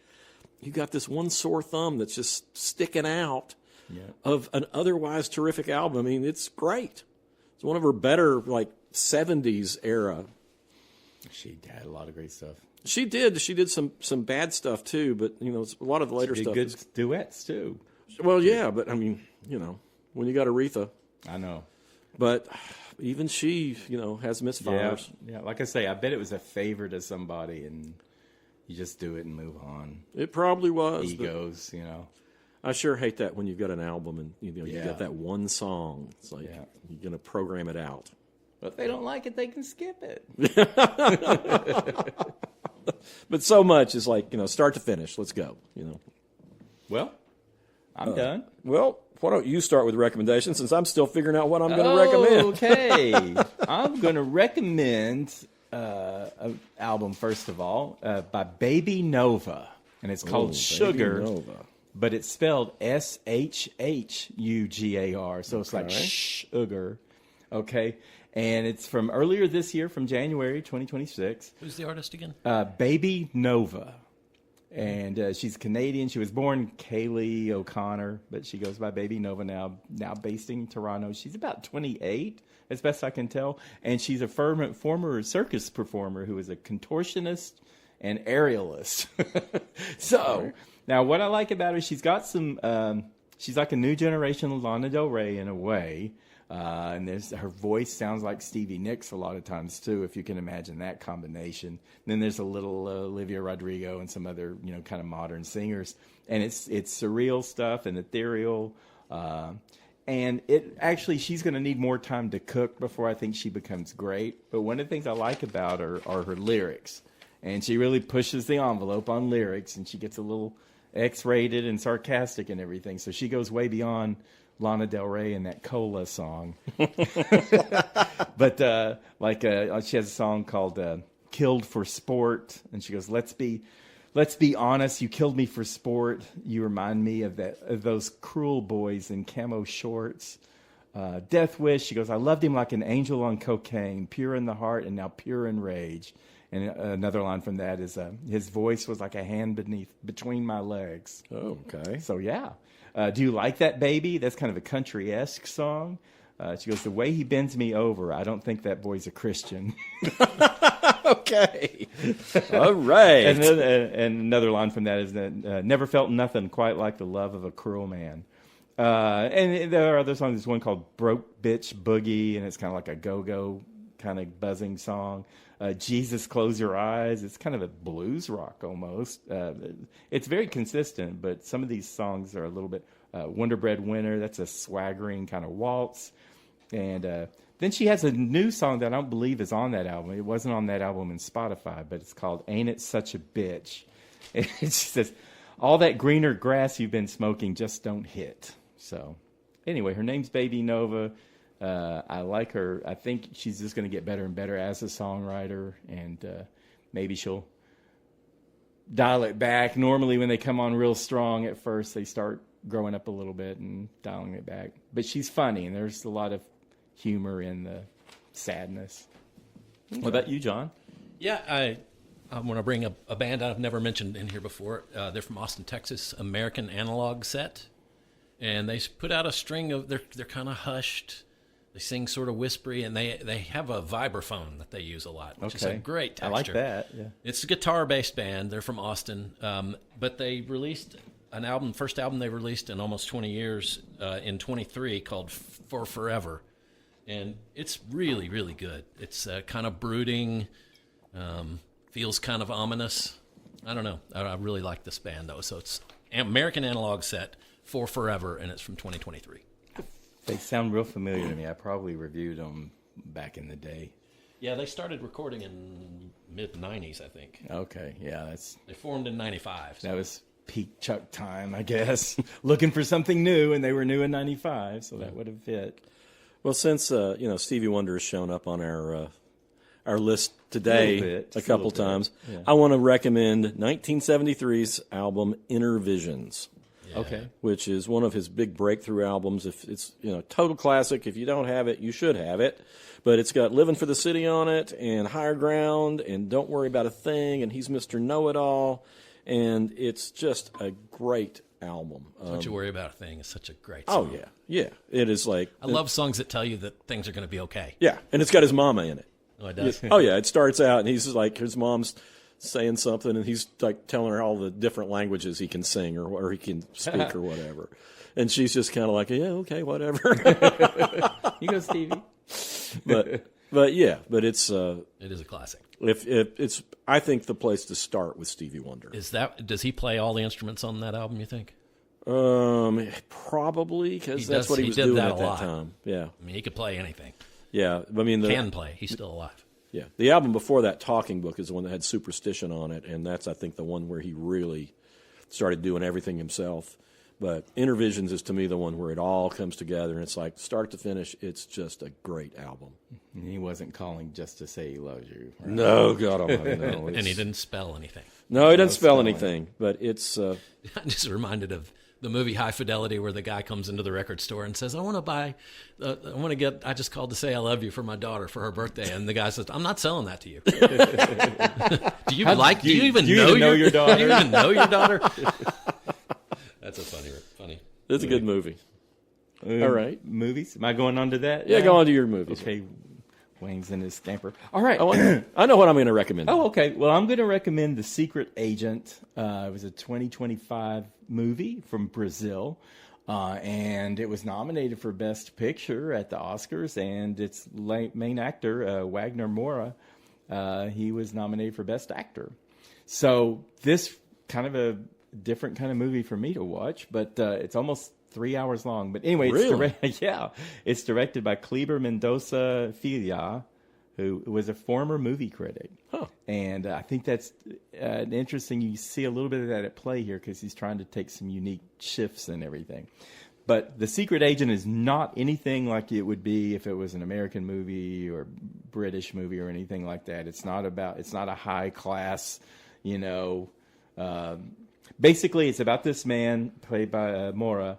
Speaker 3: you got this one sore thumb that's just sticking out of an otherwise terrific album. I mean, it's great. It's one of her better 70s era.
Speaker 2: She had a lot of great stuff.
Speaker 3: She did some bad stuff too, but a lot of the later stuff.
Speaker 2: Good duets too.
Speaker 3: Well, yeah, but I mean, when you got Aretha,
Speaker 2: I know.
Speaker 3: But even she, has misfires.
Speaker 2: Yeah, like I say, I bet it was a favor to somebody, and you just do it and move on.
Speaker 3: It probably was.
Speaker 2: Egos,
Speaker 3: I sure hate that when you've got an album and you got that one song. It's like you're going to program it out.
Speaker 2: But if they don't like it, they can skip it.
Speaker 3: But so much is like, start to finish. Let's go,
Speaker 2: Well, I'm done.
Speaker 3: Well, why don't you start with recommendations since I'm still figuring out what I'm going to recommend.
Speaker 2: Okay. I'm going to recommend an album, first of all, by Baby Nova. And it's called Sugar.
Speaker 3: Baby Nova.
Speaker 2: But it's spelled SHHUGAR. So it's like sugar. Okay. And it's from earlier this year, from January 2026.
Speaker 1: Who's the artist again?
Speaker 2: Baby Nova. And she's Canadian. She was born Kaylee O'Connor, but she goes by Baby Nova now based in Toronto. She's about 28, as best I can tell. And she's a former circus performer who is a contortionist and aerialist. So, now what I like about her, she's got some, she's like a new generation Lana Del Rey in a way. And her voice sounds like Stevie Nicks a lot of times too, if you can imagine that combination. And then there's a little Olivia Rodrigo and some other kind of modern singers, and it's surreal stuff and ethereal. And it actually, she's going to need more time to cook before I think she becomes great. But one of the things I like about her are her lyrics, and she really pushes the envelope on lyrics, and she gets a little X-rated and sarcastic and everything. So she goes way beyond Lana Del Rey in that Cola song. But she has a song called Killed for Sport, and she goes, let's be honest, you killed me for sport. You remind me of those cruel boys in camo shorts. Death Wish, she goes, I loved him like an angel on cocaine, pure in the heart and now pure in rage. And another line from that is, his voice was like a hand between my legs.
Speaker 3: Oh, okay.
Speaker 2: So, yeah. Do you like that, baby? That's kind of a country-esque song. She goes, the way he bends me over, I don't think that boy's a Christian.
Speaker 3: Okay. All right.
Speaker 2: And another line from that is that never felt nothing quite like the love of a cruel man. And there are other songs. There's one called Broke Bitch Boogie, and it's kind of like a go-go kind of buzzing song. Jesus, Close Your Eyes. It's kind of a blues rock almost. It's very consistent, but some of these songs are a little bit Wonder Bread Winter. That's a swaggering kind of waltz. And then she has a new song that I don't believe is on that album. It wasn't on that album in Spotify, but it's called Ain't It Such a Bitch. And she says, all that greener grass you've been smoking just don't hit. So anyway, her name's Baby Nova. I like her. I think she's just going to get better and better as a songwriter, and maybe she'll dial it back. Normally when they come on real strong at first, they start growing up a little bit and dialing it back. But she's funny, and there's a lot of humor in the sadness. Okay. What about you, John?
Speaker 1: Yeah, I want to bring a band I've never mentioned in here before. They're from Austin, Texas, American Analog Set. And they put out a string of, they're kind of hushed. They sing sort of whispery, and they have a vibraphone that they use a lot, which is a great texture.
Speaker 2: I like that, yeah. It's
Speaker 1: a guitar-based band. They're from Austin, but they released an album, first album they released in almost 20 years, in 23, called For Forever. And it's really, really good. It's kind of brooding, feels kind of ominous. I don't know. I really like this band, though. So it's American Analog Set, For Forever, and it's from 2023.
Speaker 2: They sound real familiar to me. I probably reviewed them back in the day.
Speaker 1: Yeah, they started recording in mid-90s, I think.
Speaker 2: Okay, yeah.
Speaker 1: They formed in 95. So.
Speaker 2: That was peak Chuck time, I guess. Looking for something new, and they were new in 95, so that would have fit.
Speaker 3: Well, since Stevie Wonder has shown up on our list today a couple times, yeah. I want to recommend 1973's album Inner Visions.
Speaker 1: Yeah.
Speaker 2: Okay.
Speaker 3: Which is one of his big breakthrough albums. If it's total classic. If you don't have it, you should have it. But it's got Living for the City on it, and Higher Ground, and Don't Worry About a Thing, and He's Mr. Know-It-All, and it's just a great album.
Speaker 1: Don't You Worry About a Thing is such a great song.
Speaker 3: Oh yeah. It is like
Speaker 1: I love songs that tell you that things are going to be okay.
Speaker 3: Yeah, and it's got his mama in it.
Speaker 1: Oh, it does.
Speaker 3: Oh yeah, it starts out and he's like his mom's saying something, and he's like telling her all the different languages he can sing or he can speak or whatever. And she's just kind of like, yeah, okay, whatever.
Speaker 2: You go, Stevie.
Speaker 3: But yeah, but it is
Speaker 1: a classic.
Speaker 3: If it's, I think the place to start with Stevie Wonder.
Speaker 1: Does he play all the instruments on that album, you think?
Speaker 3: Probably, because that's what he was doing at that time. Yeah.
Speaker 1: I mean, he could play anything.
Speaker 3: Yeah, I mean,
Speaker 1: can play. He's still alive.
Speaker 3: Yeah, the album before that, Talking Book, is the one that had Superstition on it, and that's, I think, the one where he really started doing everything himself. But Intervisions is, to me, the one where it all comes together, and it's like, start to finish, it's just a great album.
Speaker 2: And he wasn't calling just to say he loves you. Right?
Speaker 3: No, God almighty, no.
Speaker 1: And he didn't spell anything.
Speaker 3: No, he doesn't spell anything, but it's...
Speaker 1: I'm just reminded of the movie High Fidelity, where the guy comes into the record store and says, I just called to say I love you for my daughter for her birthday. And the guy says, I'm not selling that to you. Do you even know your daughter? Do you even know your daughter? That's a funny.
Speaker 3: It's a good movie. All right.
Speaker 2: Movies? Am I going on to that?
Speaker 3: Yeah, go on to your movies.
Speaker 2: Okay. Wayne's and his scamper. All right.
Speaker 3: I know what I'm going to recommend.
Speaker 2: Oh, okay. Well, I'm going to recommend The Secret Agent. It was a 2025 movie from Brazil, and it was nominated for Best Picture at the Oscars, and its main actor, Wagner Moura, he was nominated for Best Actor. So this kind of a different kind of movie for me to watch, but it's almost 3 hours long. But anyway,
Speaker 3: really?
Speaker 2: It's directed by Kleber Mendoza Filha, who was a former movie critic.
Speaker 3: Huh.
Speaker 2: And I think that's interesting. You see a little bit of that at play here because he's trying to take some unique shifts and everything. But The Secret Agent is not anything like it would be if it was an American movie or British movie or anything like that. It's not a high class, basically it's about this man played by Moura,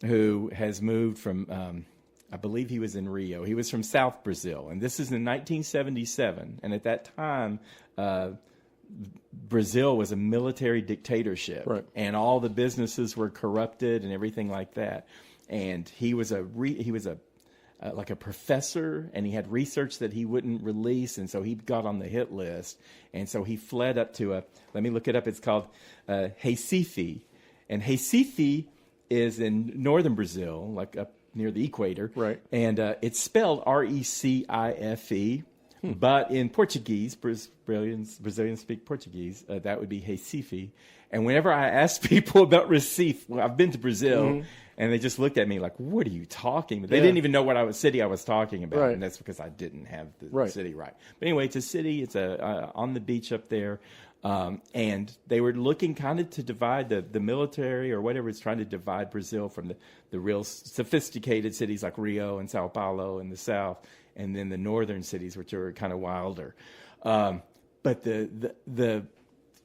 Speaker 2: who has moved from, I believe he was in Rio. He was from South Brazil, and this is in 1977. And at that time, Brazil was a military dictatorship,
Speaker 3: right,
Speaker 2: and all the businesses were corrupted and everything like that. And he was like a professor, and he had research that he wouldn't release, and so he got on the hit list. And so he fled up to let me look it up. It's called Recife, and Recife is in northern Brazil, like up near the equator.
Speaker 3: Right.
Speaker 2: And it's spelled Recife, but in Portuguese, Brazilians speak Portuguese, that would be Recife. And whenever I ask people about Recife, I've been to Brazil, and they just looked at me like, what are you talking about? They didn't even know what city I was talking about,
Speaker 3: right,
Speaker 2: and that's because I didn't have the city right. But anyway, it's a city. It's on the beach up there. And they were looking kind of to divide the military or whatever is trying to divide Brazil from the real sophisticated cities like Rio and Sao Paulo in the south, and then the northern cities, which are kind of wilder. But the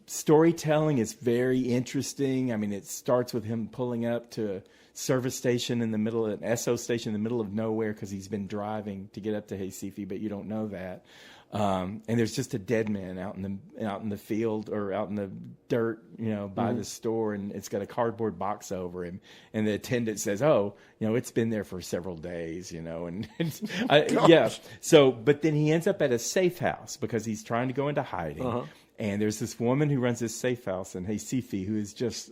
Speaker 2: storytelling is very interesting. I mean, it starts with him pulling up to a service station an Esso station in the middle of nowhere because he's been driving to get up to Recife, but you don't know that. And there's just a dead man out in the field or out in the dirt, by the store, and it's got a cardboard box over him. And the attendant says, "Oh, it's been there for several days, and yeah." So, but then he ends up at a safe house because he's trying to go into hiding. And there's this woman who runs this safe house in Recife who is just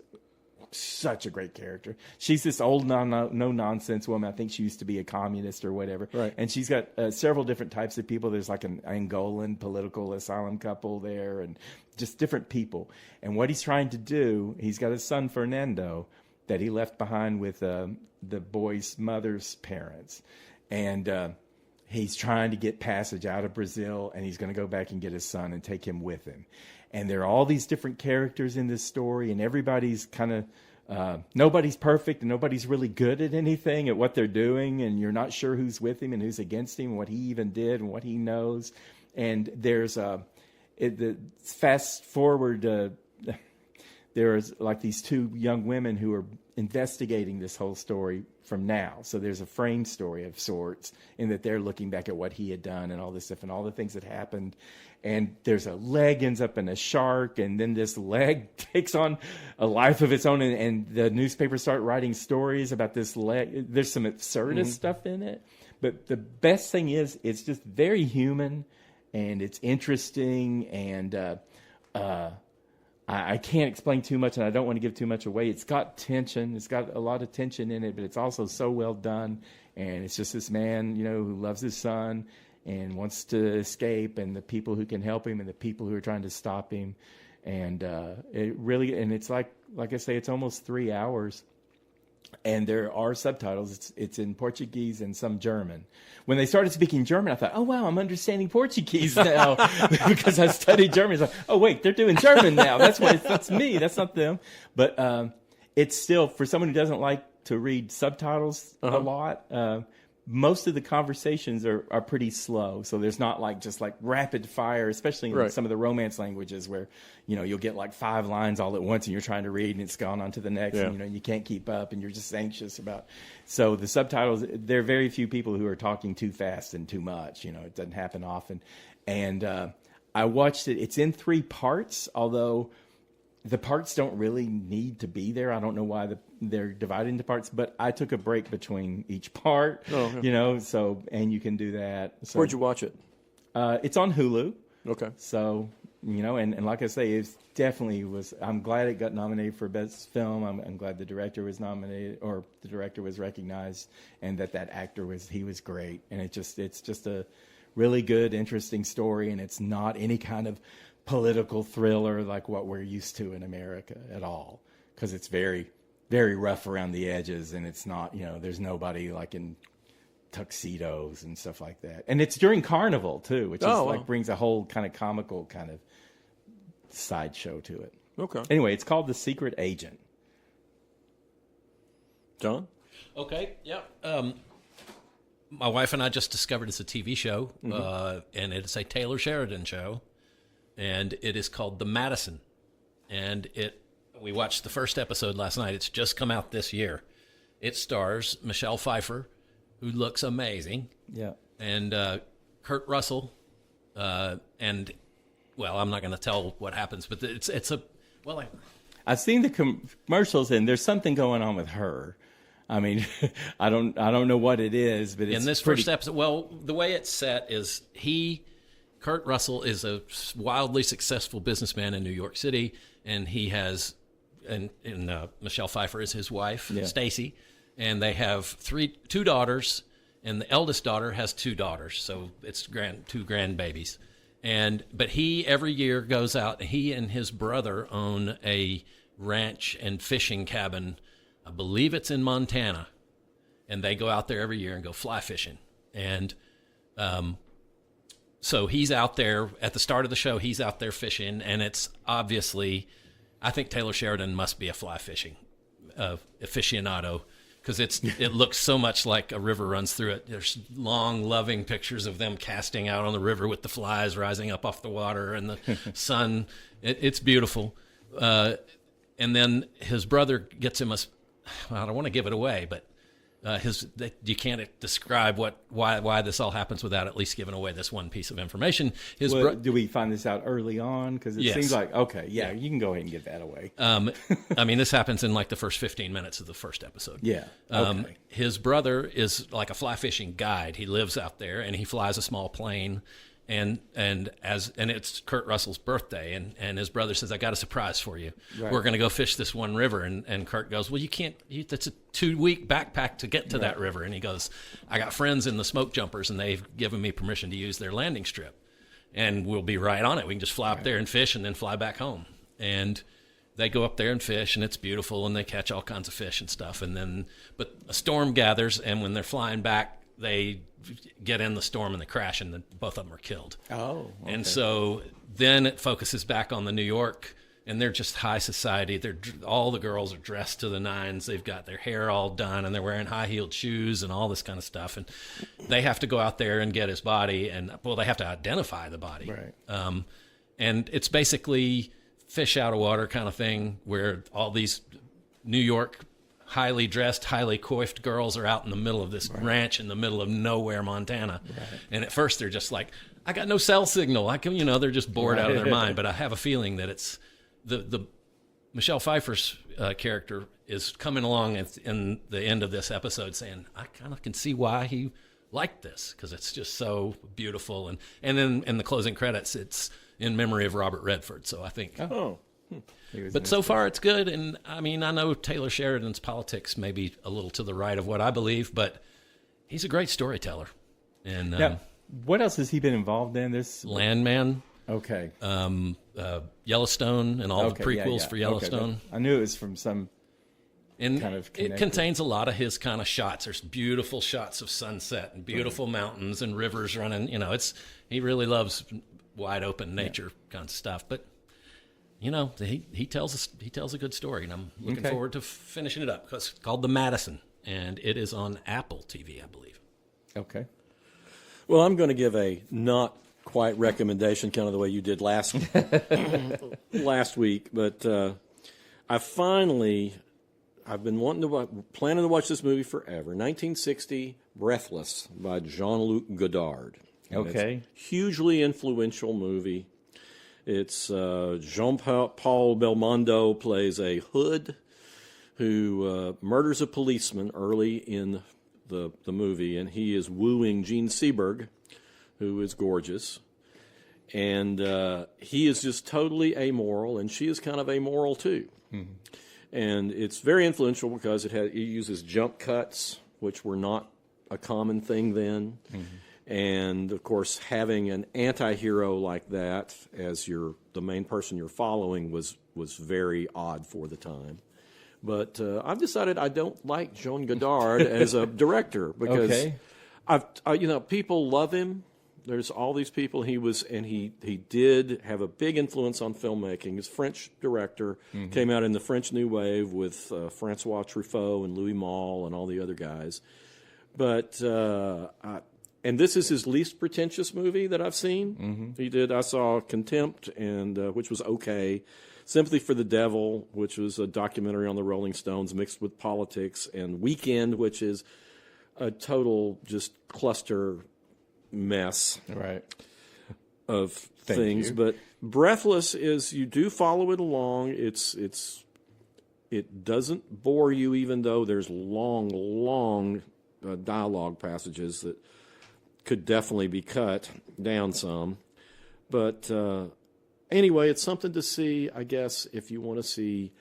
Speaker 2: such a great character. She's this old no-nonsense woman. I think she used to be a communist or whatever.
Speaker 3: Right.
Speaker 2: And she's got several different types of people. There's like an Angolan political asylum couple there and just different people. And what he's trying to do, he's got a son, Fernando, that he left behind with the boy's mother's parents. And he's trying to get passage out of Brazil, and he's going to go back and get his son and take him with him. And there are all these different characters in this story, and everybody's kind of, nobody's perfect, and nobody's really good at anything, at what they're doing, and you're not sure who's with him and who's against him, and what he even did and what he knows. And there's, fast forward, there's like these two young women who are investigating this whole story from now. So there's a frame story of sorts in that they're looking back at what he had done and all this stuff and all the things that happened. And there's a leg ends up in a shark, and then this leg takes on a life of its own, and the newspapers start writing stories about this leg. There's some absurdist stuff in it. But the best thing is it's just very human, and it's interesting, and I can't explain too much, and I don't want to give too much away. It's got tension. It's got a lot of tension in it, but it's also so well done. And it's just this man, who loves his son and wants to escape, and the people who can help him and the people who are trying to stop him. And it's like I say, it's almost 3 hours. And there are subtitles. It's in Portuguese and some German. When they started speaking German, I thought, oh, wow, I'm understanding Portuguese now because I studied German. It's like, oh, wait, they're doing German now. That's me. That's not them. But it's still, for someone who doesn't like to read subtitles a lot, most of the conversations are pretty slow. So there's not like just like rapid fire, especially in some of the romance languages where, you'll get like 5 lines all at once and you're trying to read and it's gone on to the next and, you can't keep up and you're just anxious about. So the subtitles, there are very few people who are talking too fast and too much. It doesn't happen often. And I watched it. It's in 3 parts, although the parts don't really need to be there. I don't know why they're divided into parts, but I took a break between each part, so, and you can do that. So,
Speaker 3: where'd you watch it?
Speaker 2: It's on Hulu.
Speaker 3: Okay.
Speaker 2: So, and like I say, it definitely was, I'm glad it got nominated for Best Film. I'm glad the director was nominated, or the director was recognized, and that actor he was great. And it's just a really good, interesting story, and it's not any kind of political thriller like what we're used to in America at all, because it's very, very rough around the edges, and it's not, there's nobody like in tuxedos and stuff like that. And it's during Carnival too, which brings a whole kind of comical kind of sideshow to it.
Speaker 3: Okay.
Speaker 2: Anyway, it's called The Secret Agent.
Speaker 3: John?
Speaker 1: Okay, yeah. My wife and I just discovered it's a TV show, and it's a Taylor Sheridan show. And it is called The Madison. And we watched the first episode last night. It's just come out this year. It stars Michelle Pfeiffer, who looks amazing. Yeah. And Kurt Russell. And, well, I'm not going to tell what happens, but I've seen the commercials, and there's something going on with her. I mean, I don't know what it is, but it's in this first episode. Well, the way it's set is Kurt Russell is a wildly successful businessman in New York City, and he has, and Michelle Pfeiffer is his wife, Stacy, and they have 2 daughters, and the eldest daughter has 2 daughters, so it's 2 grandbabies. But he every year goes out. He and his brother own a ranch and fishing cabin. I believe it's in Montana, and they go out there every year and go fly fishing, and so he's out there at the start of the show. He's out there fishing, and it's obviously, I think Taylor Sheridan must be a fly fishing aficionado, because it looks so much like a river runs through it. There's long, loving pictures of them casting out on the river with the flies rising up off the water and the sun. It's beautiful. And then his brother gets him I don't want to give it away, but you can't describe why this all happens without at least giving away this one piece of information. Do we find this out early on? Because it seems like, you can go ahead and give that away. I mean, this happens in like the first 15 minutes of the first episode. Yeah. Okay. His brother is like a fly fishing guide. He lives out there, and he flies a small plane. And it's Kurt Russell's birthday, and his brother says, I got a surprise for you. Right. We're going to go fish this one river. And Kurt goes, well, you can't, that's a 2-week backpack to get to that river. And he goes, I got friends in the smoke jumpers, and they've given me permission to use their landing strip. And we'll be right on it. We can just fly up there and fish and then fly back home. And they go up there and fish, and it's beautiful, and they catch all kinds of fish and stuff. But a storm gathers, and when they're flying back, they get in the storm and they crash, and both of them are killed. Oh, okay. And so then it focuses back on the New York, and they're just high society. All the girls are dressed to the nines. They've got their hair all done, and they're wearing high-heeled shoes and all this kind of stuff. And they have to go out there and get his body, and they have to identify the body. Right. And it's basically fish out of water kind of thing, where all these New York highly dressed, highly coiffed girls are out in the middle of this ranch in the middle of nowhere, Montana. Right. And at first they're just like, I got no cell signal. They're just bored out of their mind. But I have a feeling that it's the Michelle Pfeiffer's character is coming along in the end of this episode saying, I kind of can see why he liked this, because it's just so beautiful. And then in the closing credits, it's in memory of Robert Redford. So I think... But so far it's good, and I mean, I know Taylor Sheridan's politics may be a little to the right of what I believe, but he's a great storyteller. And
Speaker 2: now, what else has he been involved in? This
Speaker 1: Landman,
Speaker 2: okay,
Speaker 1: Yellowstone, and all the prequels for Yellowstone.
Speaker 2: Okay, I knew it was from some
Speaker 1: And
Speaker 2: kind of
Speaker 1: it
Speaker 2: connected.
Speaker 1: contains a lot of his kind of shots. There's beautiful shots of sunset and beautiful mountains and rivers running. He really loves wide open nature kind of stuff. But he tells a good story, and I'm looking forward to finishing it up. Because it's called The Madison, and it is on Apple TV, I believe.
Speaker 2: Okay.
Speaker 3: Well, I'm going to give a not quite recommendation, kind of the way you did last week. But I've been planning to watch this movie forever. 1960, Breathless by Jean-Luc Godard. And
Speaker 2: Okay.
Speaker 3: it's a hugely influential movie. It's Jean-Paul Belmondo plays a hood who murders a policeman early in the movie, and he is wooing Jean Seberg, who is gorgeous. And he is just totally amoral, and she is kind of amoral too. Mm-hmm. And it's very influential because it uses jump cuts, which were not a common thing then. Mm-hmm. And, of course, having an anti-hero like that as the main person you're following was very odd for the time. But I've decided I don't like Jean Godard as a director because people love him. There's all these people he did have a big influence on filmmaking. He's a French director, came out in the French New Wave with Francois Truffaut and Louis Malle and all the other guys. But and this is his least pretentious movie that I've seen. Mm-hmm. I saw Contempt, and which was okay. Sympathy for the Devil, which was a documentary on the Rolling Stones mixed with politics, and Weekend, which is a total just cluster mess of things. But Breathless is, you do follow it along. It doesn't bore you, even though there's long dialogue passages that could definitely be cut down some. But anyway, it's something to see, I guess, if you want to see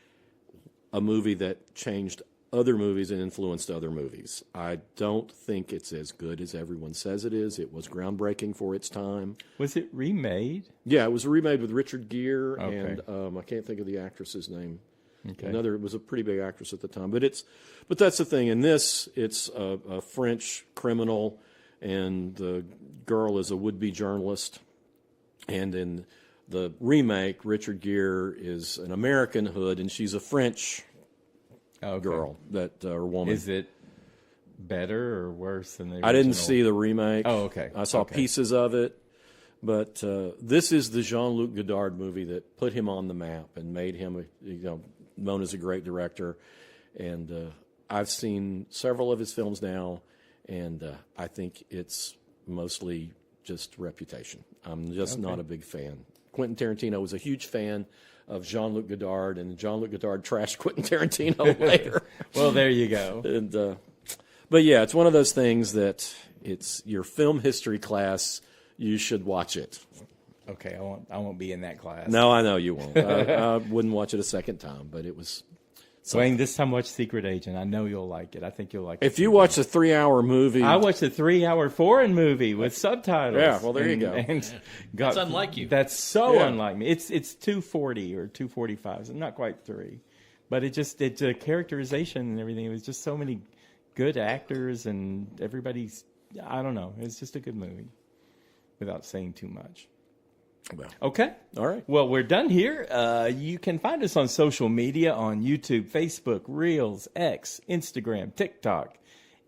Speaker 3: a movie that changed other movies and influenced other movies. I don't think it's as good as everyone says it is. It was groundbreaking for its time. Was it remade? Yeah, it was remade with Richard Gere, and I can't think of the actress's name. Okay. It was a pretty big actress at the time. But that's the thing. In this, it's a French criminal, and the girl is a would-be journalist. And in the remake, Richard Gere is an American hood, and she's a French girl or woman. Is it better or worse than the original? I didn't see the remake. Oh, okay. I saw pieces of it. But this is the Jean-Luc Godard movie that put him on the map and made him known as a great director. And I've seen several of his films now, and I think it's mostly just reputation. I'm just not a big fan. Quentin Tarantino was a huge fan of Jean-Luc Godard, and Jean-Luc Godard trashed Quentin Tarantino later. Well, there you go. And but yeah, it's one of those things that it's your film history class. You should watch it. Okay, I won't be in that class. No, I know you won't. I wouldn't watch it a second time, but it was. Wayne, this time watch Secret Agent. I know you'll like it. I think you'll like it. If you watch a 3-hour movie. I watched a 3-hour foreign movie with subtitles. Yeah, well, there you go. That's unlike you. That's so unlike me. It's 240 or 245, so not quite 3. But it's a characterization and everything. It was just so many good actors, and everybody's, I don't know. It's just a good movie without saying too much. Well, okay. All right. Well, we're done here. You can find us on social media on YouTube, Facebook, Reels, X, Instagram, TikTok.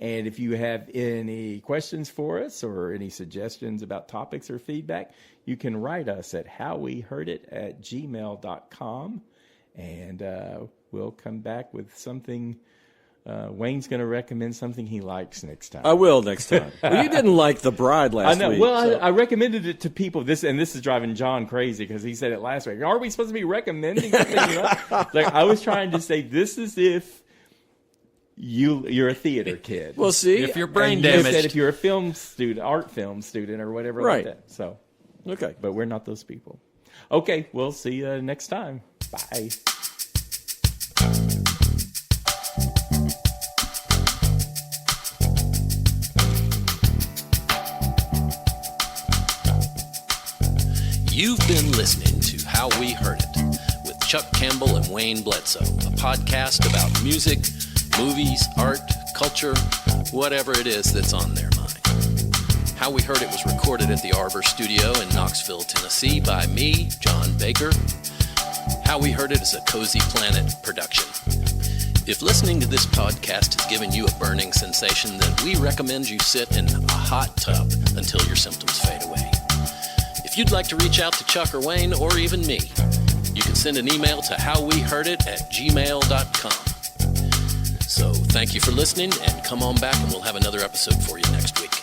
Speaker 3: And if you have any questions for us or any suggestions about topics or feedback, you can write us at howweheardit@gmail.com. And we'll come back with something. Wayne's going to recommend something he likes next time. I will next time. Well, you didn't like The Bride last week. I know. Well, I recommended it to people. This is driving John crazy because he said it last week. Are we supposed to be recommending something? I was trying to say this is if you're a theater kid. Well, see, if you're brain damaged, said if you're a film student, art film student, or whatever like that. So, okay, but we're not those people. Okay, we'll see you next time. Bye.
Speaker 1: You've been listening to How We Heard It with Chuck Campbell and Wayne Bledsoe, a podcast about music, movies, art, culture, whatever it is that's on their mind. How We Heard It was recorded at the Arbor Studio in Knoxville, Tennessee by me, John Baker. How We Heard It is a Cozy Planet production. If listening to this podcast has given you a burning sensation, then we recommend you sit in a hot tub until your symptoms fade away. If you'd like to reach out to Chuck or Wayne or even me, you can send an email to howweheardit@gmail.com. So thank you for listening, and come on back and we'll have another episode for you next week.